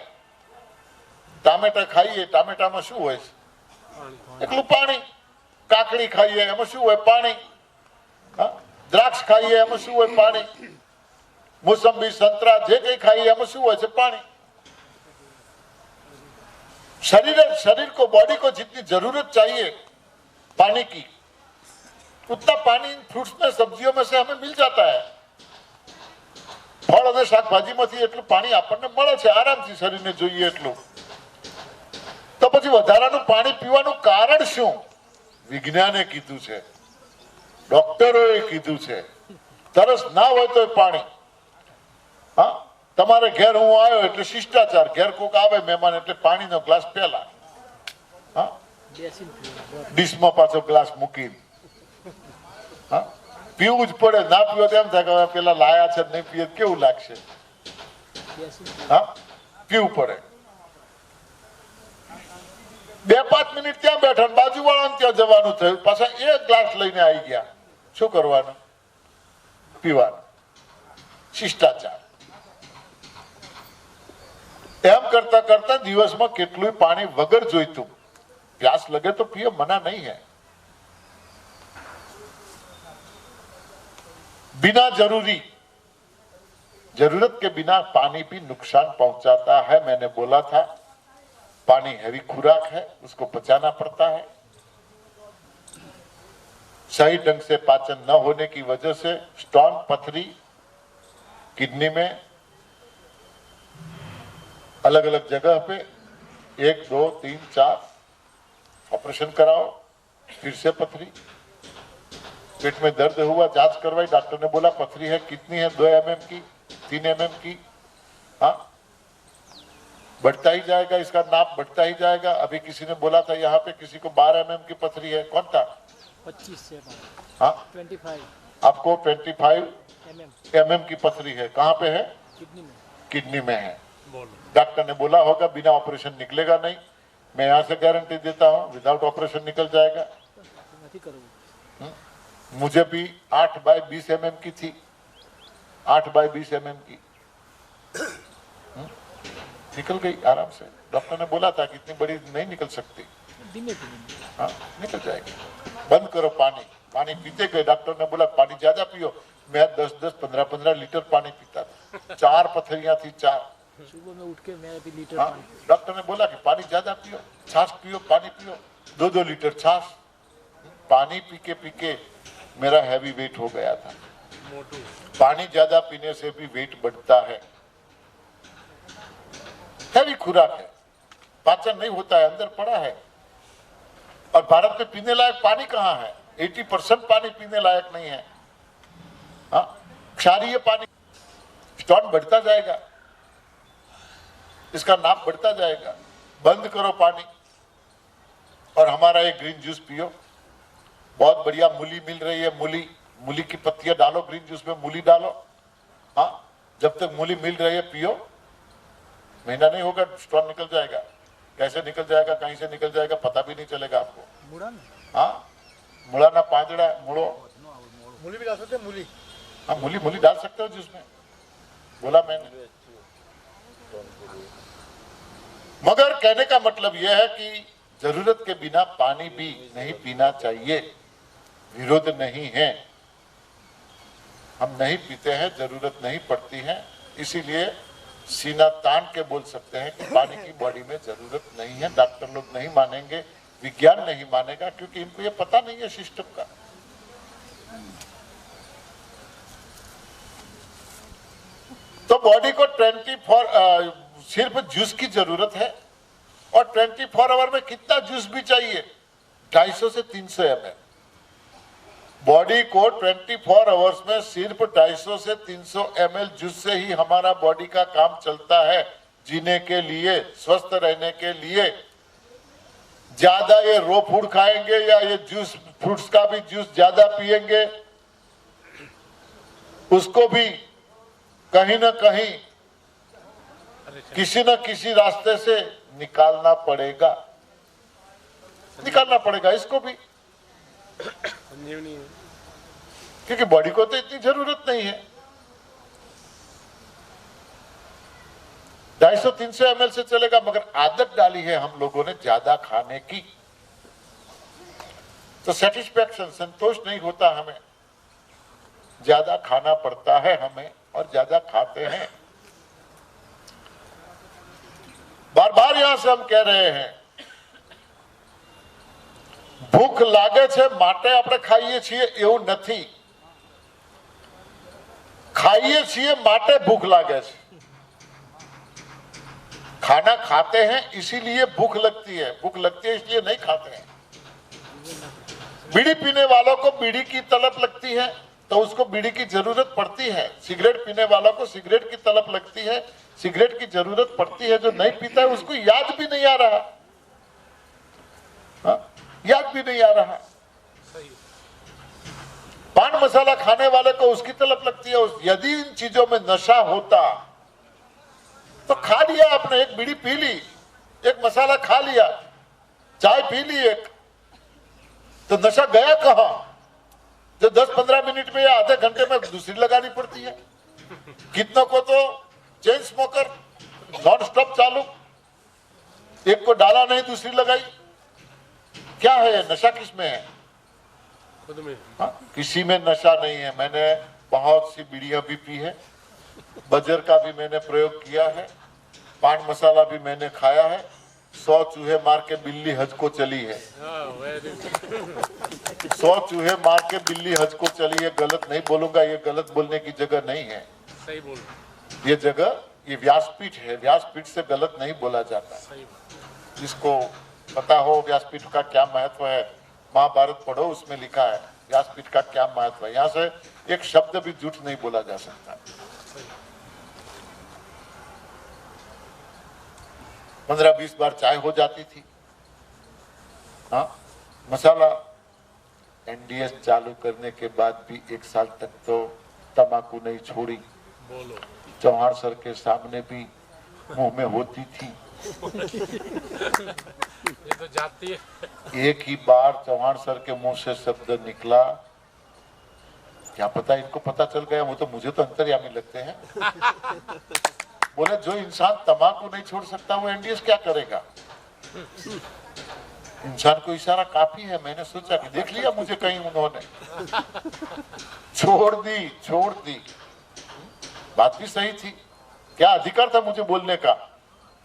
टामेटा खाइए, टामेटा में શું હોય? એકલું પાણી। કાકડી ખાઈએ એમાં શું હોય? પાણી। દ્રાક્ષ ખાઈએ એમાં શું હોય? પાણી। મોસંબી, સંતરા જે કંઈ ખાઈએ એમાં શું હોય છે? પાણી। शरीर को, बॉडी को जितनी जरूरत चाहिए पानी की, उतना पानी फ्रूट्स में, सब्जियों में से हमें मिल जाता है। फल અને શાકભાજીમાંથી એટલું પાણી આપણને મળે છે આરામથી, શરીરને જોઈએ એટલું। તો પછી વધારાનું પાણી પીવાનું કારણ શું? વિજ્ઞાને કીધું છે, ડોક્ટરોએ કીધું છે, તરસ ના હોય તો પાણી। હા, તમારે ઘેર હું આવ્યો એટલે શિષ્ટાચાર, ઘેર કોક આવે મહેમાન એટલે પાણીનો ગ્લાસ પહેલા, હા, ડીશમાં પાછો ગ્લાસ મૂકીને, હા, પીવું જ પડે। ના પીવો તો એમ થાય કે પેલા લાયા છે નહીં પીએ કેવું લાગશે, હા, પીવું પડે। 2-5 મિનિટ ત્યાં બેઠા, બાજુવાળાને ત્યાં જવાનું થયું, પાછા એક ગ્લાસ લઈને આવી ગયા, શું કરવાનું? પીવાનું। શિષ્ટાચાર। એમ કરતા કરતા દિવસમાં કેટલું પાણી વગર જોઈતું, પ્યાસ લગે તો પીએ, મના નહીં है। बिना जरूरत के बिना पानी भी नुकसान पहुंचाता है। मैंने बोला था पानी हैवी खुराक है, उसको पचाना पड़ता है। सही ढंग से पाचन न होने की वजह से स्टोन, पथरी किडनी में अलग अलग जगह पे 1, 2, 3, 4 ऑपरेशन कराओ, फिर से पथरी। पेट में दर्द हुआ, जांच करवाई, डॉक्टर ने बोला पथरी है। कितनी है? 2 mm की, 3 mm की। हाँ, बढ़ता ही जाएगा, इसका नाप बढ़ता ही जाएगा। अभी किसी ने बोला था यहाँ पे किसी को 12 mm की पथरी है। कौन था? 25 से। हाँ, 25 आपको 25 mm की पथरी है। कहाँ पे है? किडनी में। किडनी में है। डॉक्टर ने बोला होगा बिना ऑपरेशन निकलेगा नहीं। मैं यहाँ से गारंटी देता हूँ विदाउट ऑपरेशन निकल जाएगा। मुझे भी 8 बाय 20 mm की थी, 8 बाय 20 mm की, निकल गई आराम से। डॉक्टर ने बोला था कि इतनी बड़ी नहीं निकल सकती। हाँ, निकल जाएगी। बंद करो पानी। पानी पीते गए, डॉक्टर ने बोला पानी ज्यादा पियो। मैं 10-10, 15-15 लीटर पानी पीता था। 4 पथरियां थी, 4। सुबह में उठ के मैं भी लीटर हाँ, डॉक्टर ने बोला कि पानी ज्यादा पियो, छाछ पियो, पानी पियो, 2-2 लीटर छाछ। पानी पी के मेरा हैवी वेट हो गया था। पानी ज्यादा पीने से भी वेट बढ़ता है। हैवी खुराक है, पाचन नहीं होता है, अंदर पड़ा है। और भारत में पीने लायक पानी कहाँ है? 80% पानी पीने लायक नहीं है। हाँ, क्षारीय पानी। स्टोन बढ़ता जाएगा, इसका नाप बढ़ता जाएगा। बंद करो पानी और हमारा एक ग्रीन जूस पियो। बहुत बढ़िया मूली मिल रही है, मूली की पत्तियां डालो ग्रीन जूस में, मूली डालो। हाँ, जब तक मूली मिल रही है पियो। महीना नहीं होगा स्टोन निकल जाएगा। कैसे निकल जाएगा, कहीं से निकल जाएगा, पता भी नहीं चलेगा आपको। हाँ, मुड़ा ना पांजड़ा, मुड़ो। मूली भी डाल सकते हैं, मूली। हाँ, मूली डाल सकते हो जूस में, बोला मैंने। मगर कहने का मतलब यह है कि जरूरत के बिना पानी भी नहीं पीना चाहिए। विरोध नहीं है, हम नहीं पीते हैं, जरूरत नहीं पड़ती है। इसीलिए सीना तान के बोल सकते हैं कि पानी की बॉडी में जरूरत नहीं है। डॉक्टर लोग नहीं मानेंगे, विज्ञान नहीं मानेगा, क्योंकि इनको ये पता नहीं है सिस्टम का। तो बॉडी को 24 सिर्फ जूस की जरूरत है। और 24 आवर में कितना जूस भी चाहिए? 250 से 300 ml। बॉडी को 24 आवर्स में सिर्फ 250 से 300 ml जूस से ही हमारा बॉडी का काम चलता है। जीने के लिए, स्वस्थ रहने के लिए। ज्यादा ये रो फूड खाएंगे या ये जूस, फ्रूट्स का भी जूस ज्यादा पिएंगे, उसको भी कहीं ना कहीं किसी न किसी रास्ते से निकालना पड़ेगा। निकालना पड़ेगा इसको भी, संजीवनी है। क्योंकि बॉडी को तो इतनी जरूरत नहीं है। 250-300 ml से चलेगा, मगर आदत डाली है हम लोगों ने ज्यादा खाने की, तो सेटिस्फैक्शन, संतोष नहीं होता हमें, ज्यादा खाना पड़ता है हमें और ज्यादा खाते हैं। बार बार यहां से हम कह रहे हैं, ભૂખ લાગે છે માટે આપણે ખાઈએ છીએ એવું નથી, ખાઈએ છીએ માટે ભૂખ લાગે છે। खाना खाते हैं इसीलिए भूख लगती है, भूख लगती है इसलिए नहीं खाते हैं। बीड़ी पीने वालों को बीड़ी की तलब लगती है तो उसको बीड़ी की जरूरत पड़ती है, सिगरेट पीने वालों को सिगरेट की तलब लगती है, सिगरेट की जरूरत पड़ती है। जो नहीं पीता है उसको याद भी नहीं आ रहा, याद भी नहीं आ रहा। पान मसाला खाने वाले को उसकी तलब लगती है। यदि इन चीजों में नशा होता तो खा लिया आपने, एक बीड़ी पी ली, एक मसाला खा लिया, चाय पी ली एक, तो नशा गया कहां? जो 10-15 मिनट में या आधे घंटे में दूसरी लगानी पड़ती है। कितनों को तो चेन स्मोकर नॉन स्टॉप चालू, एक को डाला नहीं दूसरी लगाई। क्या है नशा? किस में है? खुद में। किसी में नशा नहीं है। मैंने बहुत सी बीड़ियां भी पी है, बजर का भी मैंने प्रयोग किया है, पान मसाला भी मैंने खाया है। 100 चूहे मार के बिल्ली हज को चली है। 100 चूहे मार के बिल्ली हज को चली है। गलत नहीं बोलूंगा, ये गलत बोलने की जगह नहीं है। सही बोल। ये जगह, ये व्यासपीठ है, व्यासपीठ से गलत नहीं बोला जाता। जिसको पता हो व्यासपीठ का क्या महत्व है, महाभारत पढ़ो, उसमें लिखा है व्यासपीठ का क्या महत्व है। यहाँ से एक शब्द भी झूठ नहीं बोला जा सकता। 15-20 बार चाय हो जाती थी। हाँ, मसाला एनडीएस चालू करने के बाद भी 1 साल तक तो तम्बाकू नहीं छोड़ी। बोलो। चौहान सर के सामने भी मुंह में होती थी। ये तो जाती है। एक ही बार चौहान सर के मुंह से शब्द निकला, क्या पता इनको पता चल गया, वो तो मुझे तो अंतर्यामी लगते हैं। बोले जो इंसान तम्बाकू नहीं छोड़ सकता वो एनडीएस क्या करेगा? इंसान को इशारा काफी है। मैंने सोचा कि देख लिया मुझे कहीं उन्होंने, छोड़ दी। बात भी सही थी, क्या अधिकार था मुझे बोलने का?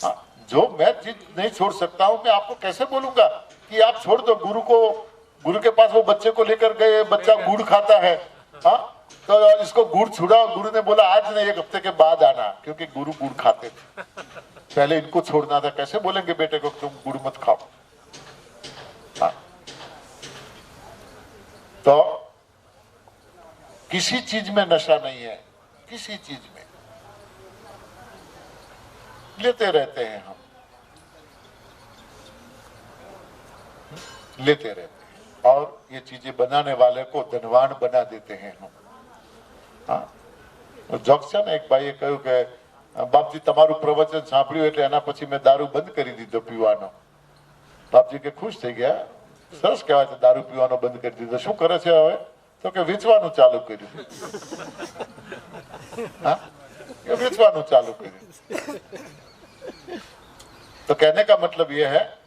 हाँ, जो मैं चीज नहीं छोड़ सकता हूँ मैं आपको कैसे बोलूंगा कि आप छोड़ दो। गुरु के पास वो बच्चे को लेकर गए, बच्चा गुड़ खाता है, हाँ, तो इसको गुड़ छुड़ा। गुरु ने बोला आज नहीं, 1 हफ्ते के बाद आना, क्योंकि गुरु गुड़ खाते थे। पहले इनको छोड़ना था। कैसे बोलेंगे बेटे को तुम गुड़ मत खाओ? हाँ। तो किसी चीज में नशा नहीं है, किसी चीज में लेते रहते हैं हम, लेते रहते हैं और ये चीजें बनाने वाले को धनवान बना देते हैं हम। हाँ, જોક છે ને, એક ભાઈએ કહ્યું કે બાપજી તમારું પ્રવચન સાંભળ્યું એટલે એના પછી મેં દારૂ બંધ કરી દીધો પીવાનો। બાપજી કે ખુશ થઈ ગયા, સરસ કહેવાય છે, દારૂ પીવાનો બંધ કરી દીધો। શું કરે છે હવે? તો કે વેચવાનું ચાલુ કર્યું। હા, વેચવાનું ચાલू કર્યું। तो कहने का मतलब यह है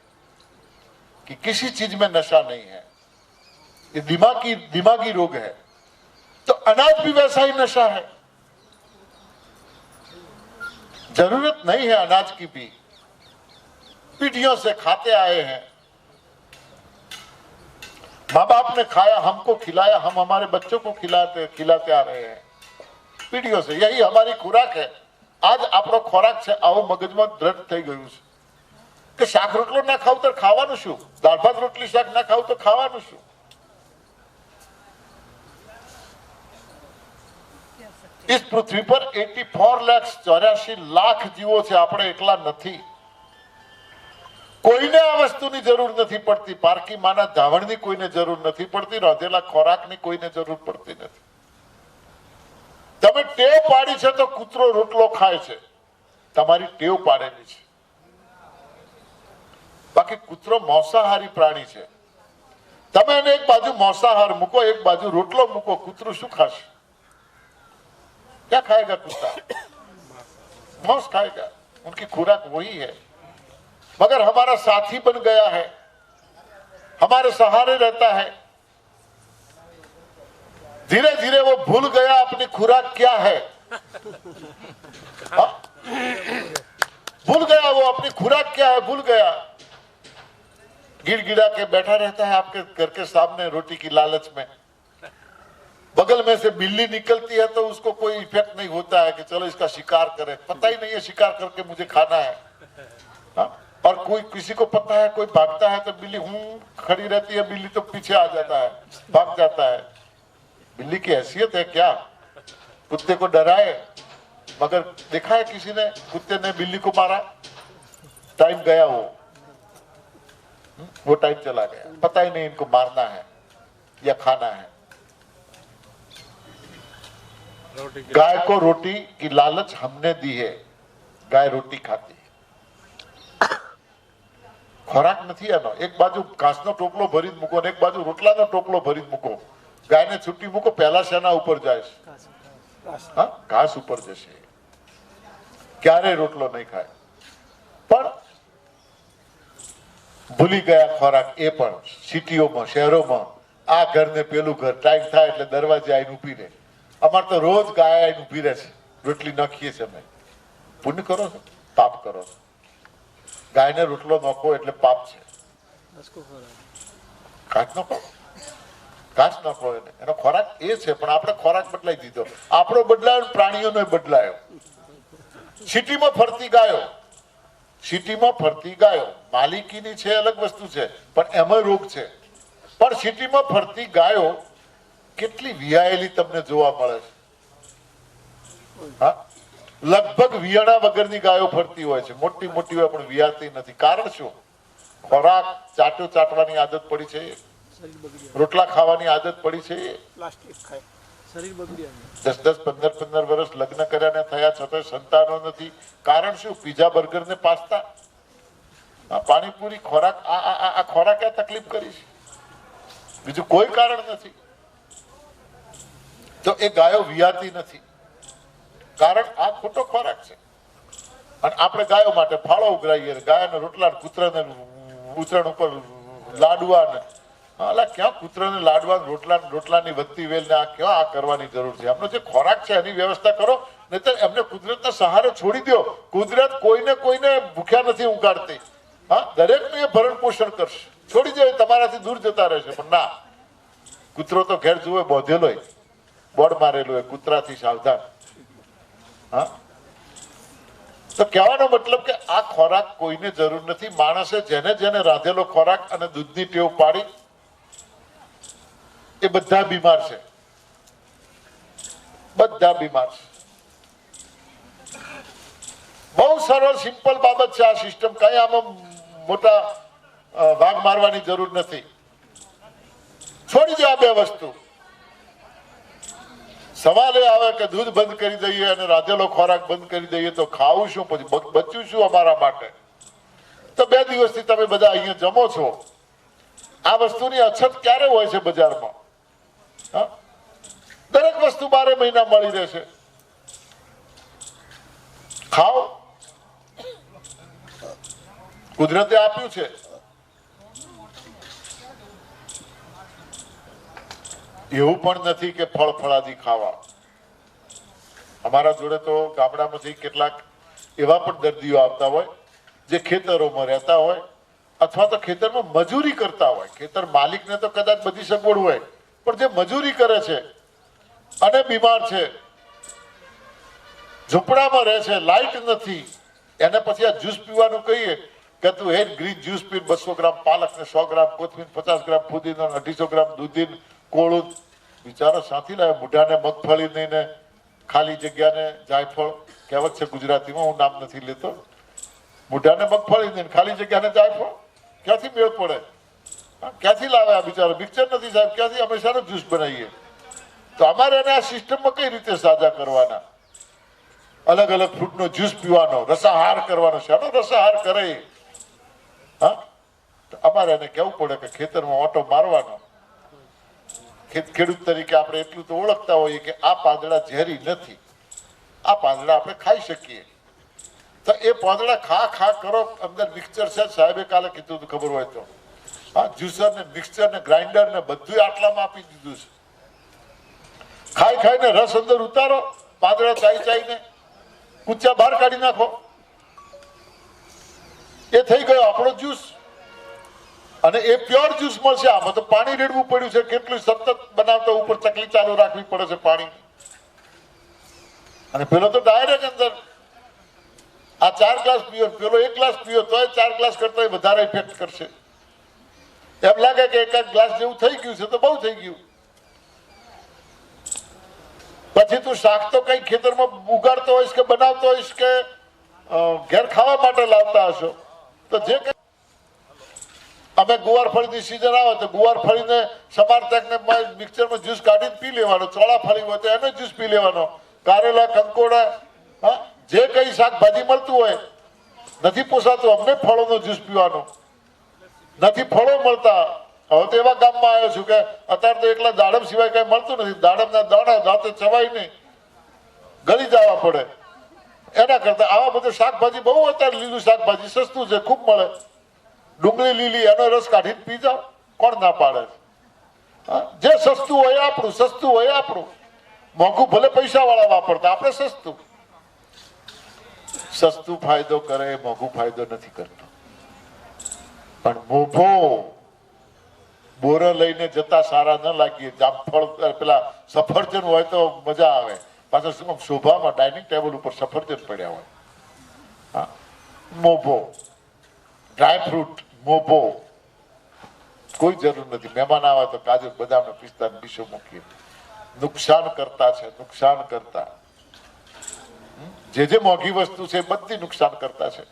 कि किसी चीज में नशा नहीं है, ये दिमागी रोग है। तो अनाज भी वैसा ही नशा है। जरूरत नहीं है अनाज की भी, पीढ़ियों से खाते आए हैं। माँ बाप ने खाया, हमको खिलाया, हम हमारे बच्चों को खिलाते आ रहे हैं पीढ़ियों से। यही हमारी खुराक है। आज આપણો ખોરાક છે આવો મગજમાં દ્રઢ થઈ ગયું છે કે શાક રોટલો ના ખાવ તો ખાવાનું શું? દાળ ભાત રોટલી શાક ના ખાવ તો ખાવાનું શું? इस पृथ्वी पर 84,84,00,000 जीवो છે, આપણે એકલા નથી। કોઈને આ વસ્તુની જરૂર નથી પડતી। પારકી માના ધાવણની કોઈને જરૂર નથી પડતી, રાંધેલા ખોરાકની કોઈને જરૂર પડતી નથી। તમે ટેવ પાડી છે તો કૂતરો રોટલો ખાય છે, તમારી ટેવ પાડેલી છે। બાકી કૂતરો માંસાહારી પ્રાણી છે. તમે એને એક બાજુ માંસાહાર મૂકો, એક બાજુ રોટલો મૂકો, કૂતરું શું ખાશે? क्या खाएगा कुत्ता? मांस खाएगा. उनकी खुराक वही है. मगर हमारा साथी बन गया है, हमारे सहारे रहता है. धीरे धीरे वो भूल गया अपनी खुराक क्या है. भूल गया वो अपनी खुराक क्या है, भूल गया. गिड़गिड़ा के बैठा रहता है आपके घर के सामने रोटी की लालच में. बगल में से बिल्ली निकलती है तो उसको कोई इफेक्ट नहीं होता है कि चलो इसका शिकार करें. पता ही नहीं है शिकार करके मुझे खाना है. और कोई किसी को पता है, कोई भागता है तो बिल्ली खड़ी रहती है, बिल्ली तो पीछे आ जाता है, भाग जाता है. बिल्ली की हैसियत है क्या कुत्ते को डराए? मगर देखा है किसी ने कुत्ते ने बिल्ली को मारा? टाइम गया, वो टाइम चला गया. पता ही नहीं इनको मारना है या खाना है. गाय को रोटी की लालच हमने दी है, गाय रोटी खाती है. ખોરાક નથી એનો. એક બાજુ ઘાસનો ટોપલો ભરી મૂકો ને એક બાજુ રોટલાનો ટોપલો ભરી મૂકો. ગાયને છૂટી મૂકો, પહેલા શેના ઉપર જાય? હા, ઘાસ ઉપર જશે. ક્યારેય રોટલો નહીં ખાય. પણ ભૂલી ગયા ખોરાક. એ પણ સિટીઓમાં, શહેરોમાં આ ઘર ને પેલું ઘર, ટાઈમ થાય એટલે દરવાજે આવીને ઉભી રહે. અમારે તો રોજ ગાય આવીને ઉભી રહે છે, રોટલી નાખીએ છીએ અમે. પુણ્ય કરો છો, પાપ કરો છો. ગાયને રોટલો નાખો એટલે પાપ છે. ઘાસ નાખો, ઘાસ નાખો એને, એનો ખોરાક એ છે. પણ આપણે ખોરાક બદલાઈ દીધો. આપણો બદલાયો, પ્રાણીઓનો બદલાયો. સિટીમાં ફરતી ગાયો, સિટીમાં ફરતી ગાયો માલિકીની છે, અલગ વસ્તુ છે, પણ એમાં રોગ છે. પણ સિટીમાં ફરતી ગાયો કેટલી વિયાયેલી તમને જોવા મળે છે. હા, લગભગ વિયાણા વગરની ગાયો ફરતી હોય છે. મોટી મોટી હોય પણ વિયાતી નથી. કારણ શું? ખોરાક ચાટવાની આદત પડી છે, રોટલા ખાવાની આદત પડી છે. 10-15 વર્ષ લગ્ન કર્યા ને થયા છતાં સંતાનો નથી. કારણ શું? પીઝા, બર્ગર ને પાસ્તા, પાણીપુરી, ખોરાક. આ ખોરાક આ તકલીફ કરી છે, બીજું કોઈ કારણ નથી. તો એ ગાયો વિયાતી નથી, કારણ આ ખોટો ખોરાક છે. અને આપણે ગાયો માટે ફાળો ઉઘરાઈએ, ગાયના રોટલા, કૂતરાને ઉતરણ ઉપર લાડવા ને ક્યાં કૂતરાને લાડવા, રોટલાની વધતી વેલ ને આ ક્યાં આ કરવાની જરૂર છે? એમનો જે ખોરાક છે એની વ્યવસ્થા કરો, નહીં તો એમને કુદરતના સહારે છોડી દો. કુદરત કોઈને ભૂખ્યા નથી ઊંઘાડતી. હા, દરેકનું એ ભરણ પોષણ કરશે. છોડી દો, તમારાથી દૂર જતા રહેશે. પણ ના, કૂતરો તો ઘેર જુએ બોધેલો, બોર્ડ મારેલું હોય, કૂતરાથી સાવધાન. હા, તો કહેવાનો મતલબ કે આ ખોરાક કોઈને જરૂર નથી. માણસે જેને રાંધેલો ખોરાક અને દૂધની ટેવ પાડી, એ બધા બીમાર છે. બધા બીમાર છે. બહુ સરળ સિમ્પલ બાબત છે આ સિસ્ટમ. કઈ આમાં મોટા ભાગ મારવાની જરૂર નથી. છોડી દો આ બે વસ્તુ. સવાલ એ આવે કે દૂધ બંધ કરી દઈએ અને રાંધેલો ખોરાક બંધ કરી દઈએ તો ખાવું શું, પછી બચ્યું શું અમારા માટે? તો 2 દિવસથી તમે બધા અહીંયા જમો છો. આ વસ્તુની અછત ક્યારે હોય છે બજારમાં? દરેક વસ્તુ 12 મહિના મળી રહેશે. ખાઓ, કુદરતે આપ્યું છે. એવું પણ નથી કે ફળ ફળાદી ખાવા. અમારા જોડે તો ગામડામાંથી કેટલાક એવા પણ દર્દીઓ આવતા હોય જે ખેતરોમાં રહેતા હોય અથવા તો ખેતરમાં મજૂરી કરતા હોય. ખેતર માલિકને તો કદાચ બધી સગવડ હોય, પણ જે મજૂરી કરે છે અને બીમાર છે, ઝૂંપડામાં રહે છે, લાઇટ નથી, એને પછી આ જ્યુસ પીવાનું કહીએ કે તું હેડ ગ્રીન જ્યુસ પી, 200 ગ્રામ પાલક ને 100 ગ્રામ કોથમીર, 50 ગ્રામ ફુદીનો, 250 ગ્રામ દૂધીન, કોળું. બિચારો સાથી લાવે. મોઢાને મગફળી નહીં ને ખાલી જગ્યાને જાયફળ, કહેવત છે ગુજરાતીમાં, હું નામ નથી લેતો. મોઢાને મગફળી નહીં, ખાલી જગ્યાને જાયફળ, ક્યાંથી મેળ પડે? ક્યાંથી લાવે આ બિચારો? મિક્સર નથી સાહેબ, ક્યાંથી અમે શાનો જ્યુસ બનાવીએ? તો અમારે એને આ સિસ્ટમમાં કઈ રીતે સાજા કરવાના? અલગ અલગ ફ્રૂટનો જ્યુસ પીવાનો, રસાહાર કરવાનો. શાનો રસાહાર કરે? હા, તો અમારે એને કહેવું પડે કે ખેતરમાં ઓટો મારવાનો. ખેડૂત તરીકે આપણે એટલું તો ઓળખતા હોઈએ કે આ પાંદડા ઝેરી નથી, આ પાંદડા આપણે ખાઈ શકીએ. તો એ પાંદડા ખા કરો. અંદર મિક્સચર છે, સાહેબે કાલે કીધું હતું ખબર હોય તો. હા, જ્યુસર ને મિક્સચર ને ગ્રાઇન્ડર ને બધું આટલામાં આપી દીધું છે. ખાઈને રસ અંદર ઉતારો, પાંદડા ચાઈને કૂચા બહાર કાઢી નાખો, એ થઈ ગયો આપણો જ્યુસ. અને એ પ્યોર જ્યુસ મળશે. આમાં તો પાણી રેડવું પડ્યું છે, કેટલું સતત બનાવતા ઉપર ચકલી ચાલુ રાખવી પડે છે પાણી. અને પેલો તો ડાયરેક્ટ અંદર આ 4 ગ્લાસ પીઓ, પેલો 1 ગ્લાસ પીઓ તો 4 ગ્લાસ કરતા વધારે ઇફેક્ટ કરશે. એમ લાગે કે 1 ગ્લાસ જેવું થઈ ગયું છે તો બહુ થઈ ગયું. પછી તું શાક તો કઈ ખેતરમાં ઉગાડતો હોઈશ કે બનાવતો હોઈશ કે ઘેર ખાવા માટે લાવતા હશો, તો જે કઈ અમે ગુવાર ફળીની સીઝન આવે તો ગુવાર ફળીને સમારતકને મિક્સરમાં જ્યુસ કાઢીને પી લેવાનો. ચોળા ફળી હોય તો એનો જ્યુસ પી લેવાનો. કારેલા, કંકોડા, હા, જે કઈ શાકભાજી મળતું હોય. નથી પોસાતું અમને ફળોનો જ્યુસ પીવાનો, નથી ફળો મળતા. હવે તો એવા ગામમાં આવ્યો છું કે અત્યારે તો એકલા દાડમ સિવાય કઈ મળતું નથી. દાડમના દાણા દાંતે ચવાય નહીં, ગળી જવા પડે. એના કરતા આવા બધા શાકભાજી બહુ અત્યારે લીલું શાકભાજી સસ્તું છે, ખૂબ મળે. ડુંગળી લીલી, એનો રસ કાઢીને પી જાઓ, કોણ ના પાડે? જે સસ્તું હોય આપણું, સસ્તું હોય આપણું. મોંઘું ભલે પૈસા વાળા વાપરતા, આપણે સસ્તું. સસ્તું ફાયદો કરે, મોંઘું ફાયદો નથી કરતો. પણ મોભો બોર લઈને જતા સારા ન લાગીએ. જામફળ પેલા સફરજન હોય તો મજા આવે. પાછળ શું શોભામાં ડાઇનિંગ ટેબલ ઉપર સફરજન પડ્યા હોય. હા, મોભો, ડ્રાય ફ્રૂટ, મોભો કોઈ જરૂર નથી. મહેમાન આવે તો કાજુ, બદામ, પિસ્તા, બીસો મૂકીએ. નુકસાન કરતા છે, નુકસાન કરતા. જે મોંઘી વસ્તુ છે બધી નુકસાન કરતા છે.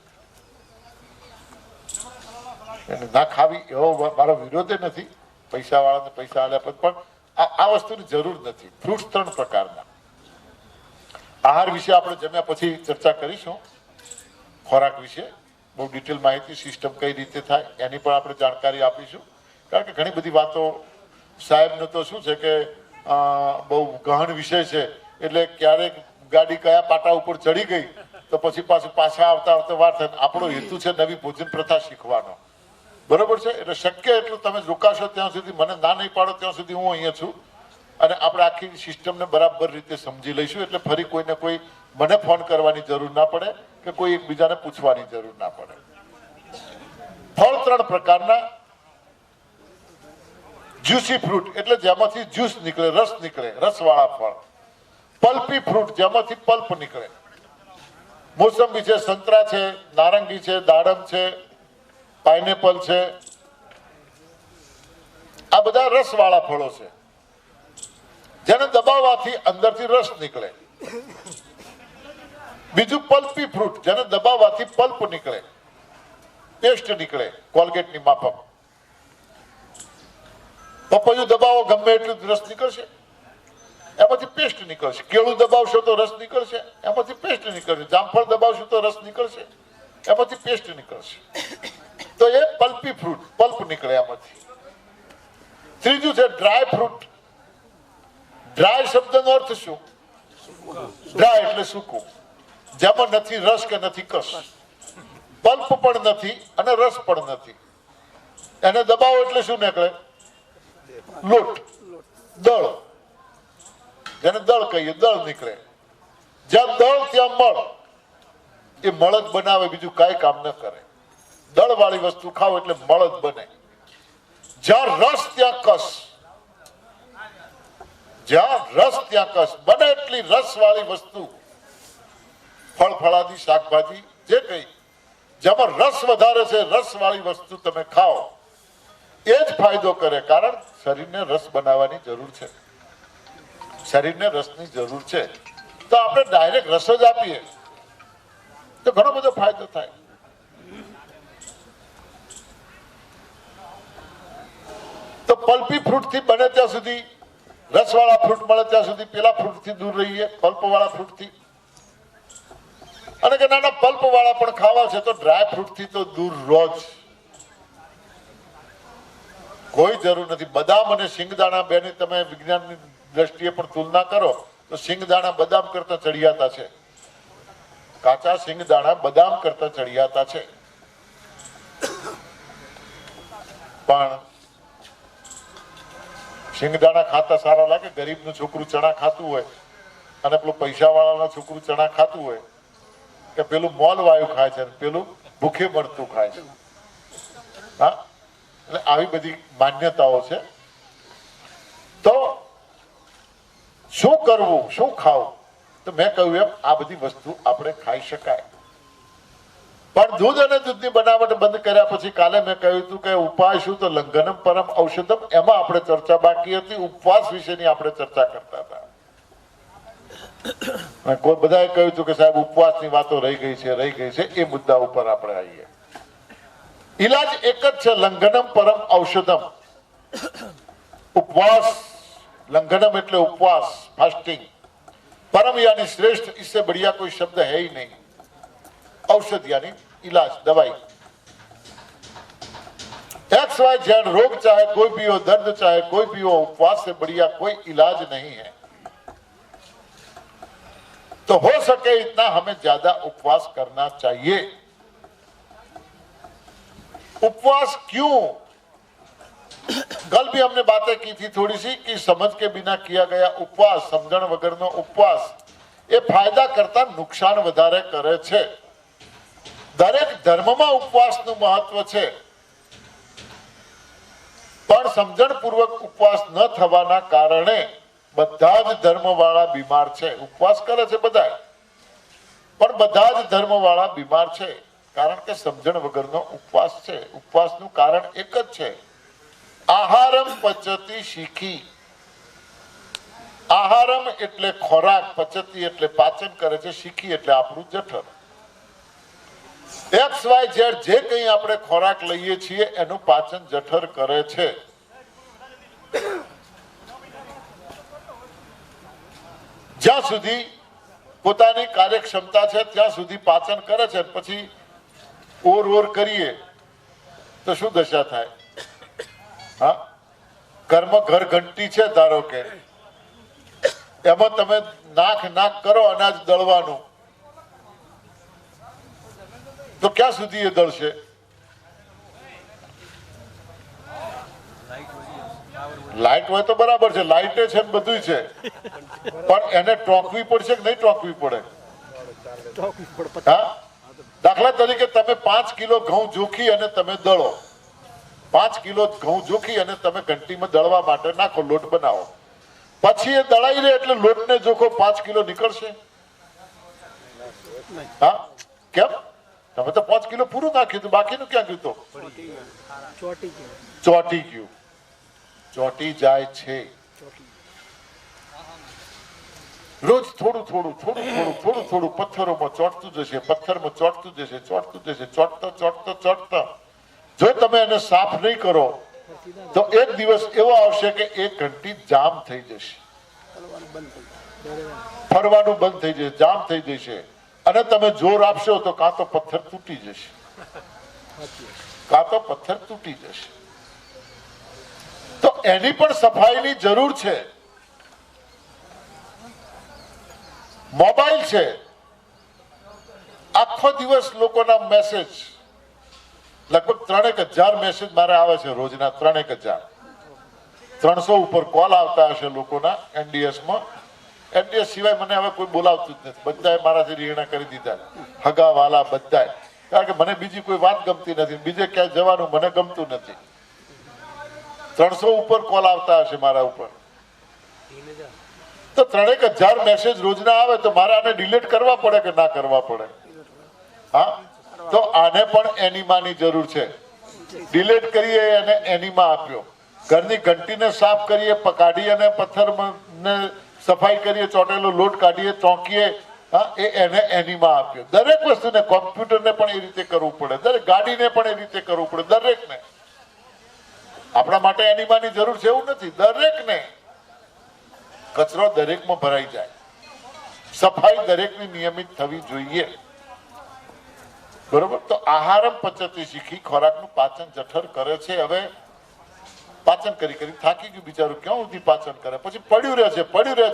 એને ના ખાવી એવો મારો વિરોધ નથી. પૈસા વાળાને પૈસા આલ્યા પણ આ વસ્તુની જરૂર નથી. ફ્રૂટ્સ 3 પ્રકારના. આહાર વિશે આપણે જમ્યા પછી ચર્ચા કરીશું. ખોરાક વિશે બહુ ડિટેલ માહિતી, સિસ્ટમ કઈ રીતે થાય એની પણ આપણે જાણકારી આપીશું. કારણ કે ઘણી બધી વાતો સાહેબનો તો શું છે કે બહુ ગહન વિષય છે. એટલે ક્યારેક ગાડી કયા પાટા ઉપર ચડી ગઈ તો પછી પાછા આવતા વાર થાય. આપણો હેતુ છે નવી ભોજન પ્રથા શીખવાનો. બરોબર છે? એટલે શક્ય એટલું તમે રોકાશો ત્યાં સુધી, મને ના નહીં પાડો ત્યાં સુધી હું અહીંયા છું. અને આપણે આખી સિસ્ટમને બરાબર રીતે સમજી લઈશું. એટલે ફરી કોઈને કોઈ મને ફોન કરવાની જરૂર ના પડે કે કોઈ એકબીજાને પૂછવાની જરૂર ના પડે. ફળ 3 પ્રકારના. જ્યુસી ફ્રૂટ એટલે જેમાંથી જ્યુસ નીકળે, રસ નીકળે, રસવાળા ફળ. પલ્પી ફ્રૂટ જેમાંથી પલ્પ નીકળે. મોસંબી છે, સંતરા છે, નારંગી છે, દાડમ છે, પાઇનેપલ છે. આ બધા રસવાળા ફળો છે જેને દબાવવાથી અંદરથી રસ નીકળે. બીજું પલ્પી ફ્રૂટ, જેને દબાવવાથી પલ્પ નીકળે, પેસ્ટ નીકળે કોલગેટની માફક. પપૈયું દબાવો ગમે એટલું રસ નીકળશે, એમાંથી પેસ્ટ નીકળશે. કેળું દબાવશો તો રસ નીકળશે, એમાંથી પેસ્ટ નીકળશે. જામફળ દબાવશો તો રસ નીકળશે, એમાંથી પેસ્ટ નીકળશે. તો એ પલ્પી ફ્રૂટ, પલ્પ નીકળે એમાંથી. ત્રીજું છે ડ્રાય ફ્રૂટ. ડ્રાય શબ્દનો અર્થ શું? ડ્રાય એટલે સૂકું, જેમાં નથી રસ કે નથી કસ, પલ્પ પણ નથી અને રસ પણ નથી. એને દબાવો એટલે શું નીકળે? લોટ, દળ. જેને દળ કહીએ, દળ નીકળે. જ્યાં દળ ત્યાં મળ. એ મળ જ બનાવે, બીજું કાંઈ કામ ન કરે. દળ વાળી વસ્તુ ખાઓ એટલે મળ જ બને. જ્યાં રસ ત્યાં કસ, જ્યાં રસ ત્યાં કસ. બને એટલી રસ વાળી વસ્તુ, ફળ ફળાદી, શાકભાજી, જે કઈ જેમાં રસ વધારે છે, રસ વાળી વસ્તુ તમે ખાઓ, એ જ ફાયદો કરે. કારણ શરીરને રસ બનાવવાની જરૂર છે, શરીરને રસની જરૂર છે. તો આપણે ડાયરેક્ટ રસ જ આપીએ તો ઘણો બધો ફાયદો થાય. તો પલ્પી ફ્રૂટ થી બને ત્યાં સુધી, રસવાળા ફ્રૂટ મળે ત્યાં સુધી પેલા ફ્રૂટ થી દૂર રહીએ, પલ્પ વાળા ફ્રૂટ થી. અને કે નાના પલ્પ વાળા પણ ખાવા છે તો ડ્રાય ફ્રૂટ થી તો દૂર રહો જ. કોઈ જરૂર નથી. બદામ અને સિંગદાણા બેની તમે વિજ્ઞાનની દ્રષ્ટિએ પણ તુલના કરો તો સિંગદાણા બદામ કરતા ચડિયાતા છે. કાચા સિંગદાણા બદામ કરતા ચડિયાતા છે. પણ સિંગદાણા ખાતા સારા લાગે. ગરીબનું છોકરું ચણા ખાતું હોય અને પેલું પૈસા વાળાનું છોકરું ચણા ખાતું હોય કે પેલું મોલ વાયુ ખાય છે, પેલું ભૂખે મળતું ખાય છે. હા, એટલે આવી બધી માન્યતાઓ છે. તો શું કરવું, શું ખાવું? તો મેં કહ્યું એમ આ બધી વસ્તુ આપણે ખાઈ શકાય. પણ દૂધ અને દૂધની બનાવટ બંધ કર્યા પછી કાલે મેં કહ્યું હતું કે ઉપાય શું? તો લંઘનમ પરમ ઔષધમ. એમાં આપણે ચર્ચા બાકી હતી. ઉપવાસ વિશેની આપણે ચર્ચા કરતા હતા. કોઈ બધાએ કહ્યું હતું કે સાહેબ ઉપવાસની વાતો રહી ગઈ છે. એ મુદ્દા ઉપર આપણે આવીએ. ઈલાજ એક જ છે, લંઘનમ પરમ ઔષધમ. ઉપવાસ, लंघनम એટલે ઉપવાસ, फास्टिंग. परम यानी श्रेष्ठ, इससे बढ़िया कोई शब्द है ही नहीं. औषध यानी इलाज, दवाई. एक्स वाई जेड रोग चाहे कोई भी हो, दर्द चाहे कोई भी हो, उपवास से बढ़िया कोई इलाज नहीं है. तो हो सके इतना हमें ज्यादा उपवास करना चाहिए. उपवास क्यों? कल भी हमने बातें की थी थोड़ी सी कि समझ के बिना किया गया उपवास, समझण वगरनो उपवास એ ફાયદા કરતા નુકસાન વધારે કરે છે. દરેક ધર્મમાં ઉપવાસનું મહત્વ છે, પણ સમજણપૂર્વક ઉપવાસ ન થવાના કારણે બધા જ ધર્મવાળા બીમાર છે. ઉપવાસ કરે છે બધા, પણ બધા જ ધર્મવાળા બીમાર છે, કારણ કે સમજણ વગરનો ઉપવાસ છે. ઉપવાસનું કારણ એક જ છે, આહારમ પચતિ શીખી. આહારમ એટલે ખોરાક, પચતી એટલે પાચન કરે છે, શીખી એટલે આપણું જઠર. એક્સ વાય ઝેડ જે કંઈ આપણે ખોરાક લઈએ છીએ એનું પાચન જઠર કરે છે. જ્યાં સુધી પોતાની કાર્યક્ષમતા છે ત્યાં સુધી પાચન કરે છે. પછી ઓર કરીએ તો શું દશા થાય? હા, ઘરમાં ઘર ઘંટી છે ધારો કે, એમાં તમે નાક કરો અનાજ દળવાનું, તો ક્યાં સુધી એ દળશે? લાઈટ હોય તો બરાબર છે, લાઈટે છે બધું છે, પણ એને ટોકવી પડશે કે નહીં ટોકવી પડે? હા, દાખલા તરીકે તમે 5 કિલો ઘઉં જોખી અને તમે દળો. 5 કિલો ઘઉં જોખી અને તમે ઘંટીમાં દળવા માટે નાખો, લોટ બનાવો. પછી એ દળાઈ રહે એટલે લોટને જોખો 5 કિલો નીકળશે? હા, કેમ? તમે તો 5 કિલો પૂરું નાખ્યું હતું, બાકીનું ક્યાં ગયું? તો ચોટી ગયું. ચોટી જાય છે. રોજ થોડું થોડું પથ્થરોમાં ચોટતું જશે, પથ્થરમાં ચોટતું જશે, ચોટતા જો તમે એને સાફ નહીં કરો તો એક દિવસ એવો આવશે કે એક ઘંટી જામ થઈ જશે, ફરવાનું બંધ થઈ જશે, જામ થઈ જશે. અને તમે જોર આપશો તો કાં તો પથ્થર તૂટી જશે, તો એની પણ સફાઈની જરૂર છે. મોબાઈલ છે, આખો દિવસ લોકોના મેસેજ, લગભગ 3,000 મેસેજ મારે આવે છે રોજના. 3,000, 300 ઉપર કોલ આવતા હશે લોકોના NDS માં. NDS સિવાય મને હવે કોઈ બોલાવતું જ નથી. બધાએ મારાથી રીહણા કરી દીધા, હગા વાલા બધાએ, કારણ કે મને બીજી કોઈ વાત ગમતી નથી, બીજે ક્યાંય જવાનું મને ગમતું નથી. 300 ઉપર કોલ આવતા હશે મારા ઉપર. તો 3,000 મેસેજ રોજના આવે તો મારે આને ડિલીટ કરવા પડે કે ના કરવા પડે? હા, તો આને પણ એનિમાની જરૂર છે. ડિલીટ કરીએ અને એનિમા આપ્યો. ઘરની ઘંટીને સાફ કરીએ, કાઢી અને પથ્થરને સફાઈ કરીએ, ચોટેલો લોટ કાઢીએ, ચોંકીએ, હા, એને એનિમા આપ્યો. દરેક વસ્તુને, કોમ્પ્યુટરને પણ એ રીતે કરવું પડે, દરેક ગાડીને પણ એ રીતે કરવું પડે. દરેકને આપણા માટે એનિમાની જરૂર છે એવું નથી. દરેકને કચરો દરેકમાં ભરાઈ જાય. સફાઈ દરેકની નિયમિત થવી જોઈએ. બરોબર? તો આહારમ પચતી શીખી, ખોરાકનું પાચન જઠર કરે છે. હવે પાચન કરી કરી થાકી ગયું બિચારું, ક્યાં સુધી પાચન કરે, પછી પડ્યું રહે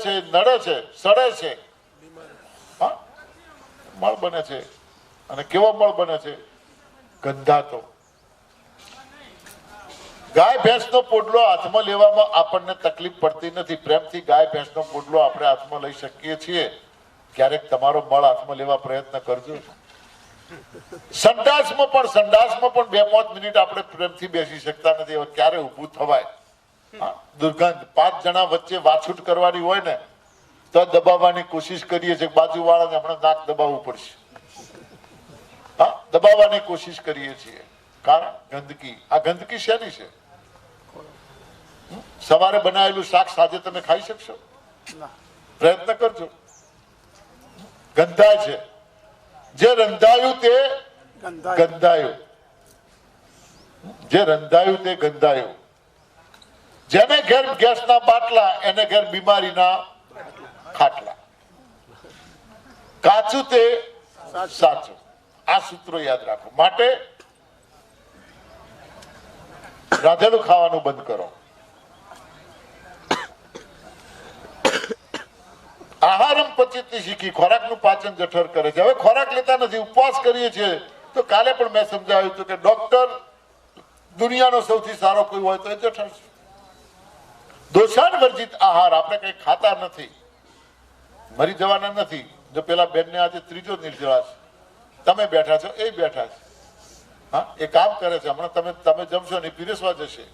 છે, નડે છે, સડે છે, હા, મળ બને છે. અને કેવો મળ બને છે? ગંધાતો. ગાય ભેંસનો પોડલો હાથમાં લેવામાં આપણને તકલીફ પડતી નથી. પ્રેમથી ગાય ભેંસનો પોડલો આપણે હાથમાં લઈ શકીએ છીએ. ક્યારેક તમારો મળ હાથમાં લેવા પ્રયત્ન કરજો. સંડાસમાં પણ 2-5 મિનિટ આપણે પ્રેમથી બેસી શકતા નથી. હવે ક્યારે ઊભું થવાય? દુર્ગંધ. 5 જણા વચ્ચે વાછૂટ કરવાની હોય ને તો દબાવવાની કોશિશ કરીએ છીએ. બાજુવાળાને હમણાં નાક દબાવવું પડશે. હા, દબાવવાની કોશિશ કરીએ છીએ. કારણ ગંદકી. આ ગંદકી શેની છે? સવારે બનાવેલું શાક સાંજે તમે ખાઈ શકશો? પ્રયત્ન કરજો. ગંધાય છે. જે રંધાયું તે ગંધાયું. જે રંધાયું તે ગંધાયું. જેને ઘેર ગેસના બાટલા એને ઘેર બીમારીના ખાટલા. કાચું તે સાચું. આ સૂત્રો યાદ રાખો. માટે રાધેલું ખાવાનું બંધ કરો. આહારમ પચિત શીખી. ખોરાકનું પાચન જઠર કરે છે. હવે ખોરાક લેતા નથી, ઉપવાસ કરીએ છીએ. તો કાલે પણ મેં સમજાવ્યું હતું કે ડોક્ટર દુનિયાનો સૌથી સારો કોઈ હોય તો એ જઠર છે. દોષાન વર્જિત આહાર. આપણે કઈ ખાતા નથી, મરી જવાના નથી. જો પેલા બેનને આજે 3જો નિર્જળા છે, તમે બેઠા છો, એ બેઠા છે. હા, એ કામ કરે છે. હમણાં તમે જમશો ને પીરસવા જશે.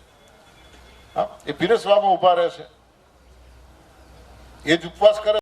હા, એ પીરસવામાં ઉભા રહેશે. એ જ ઉપવાસ કરે.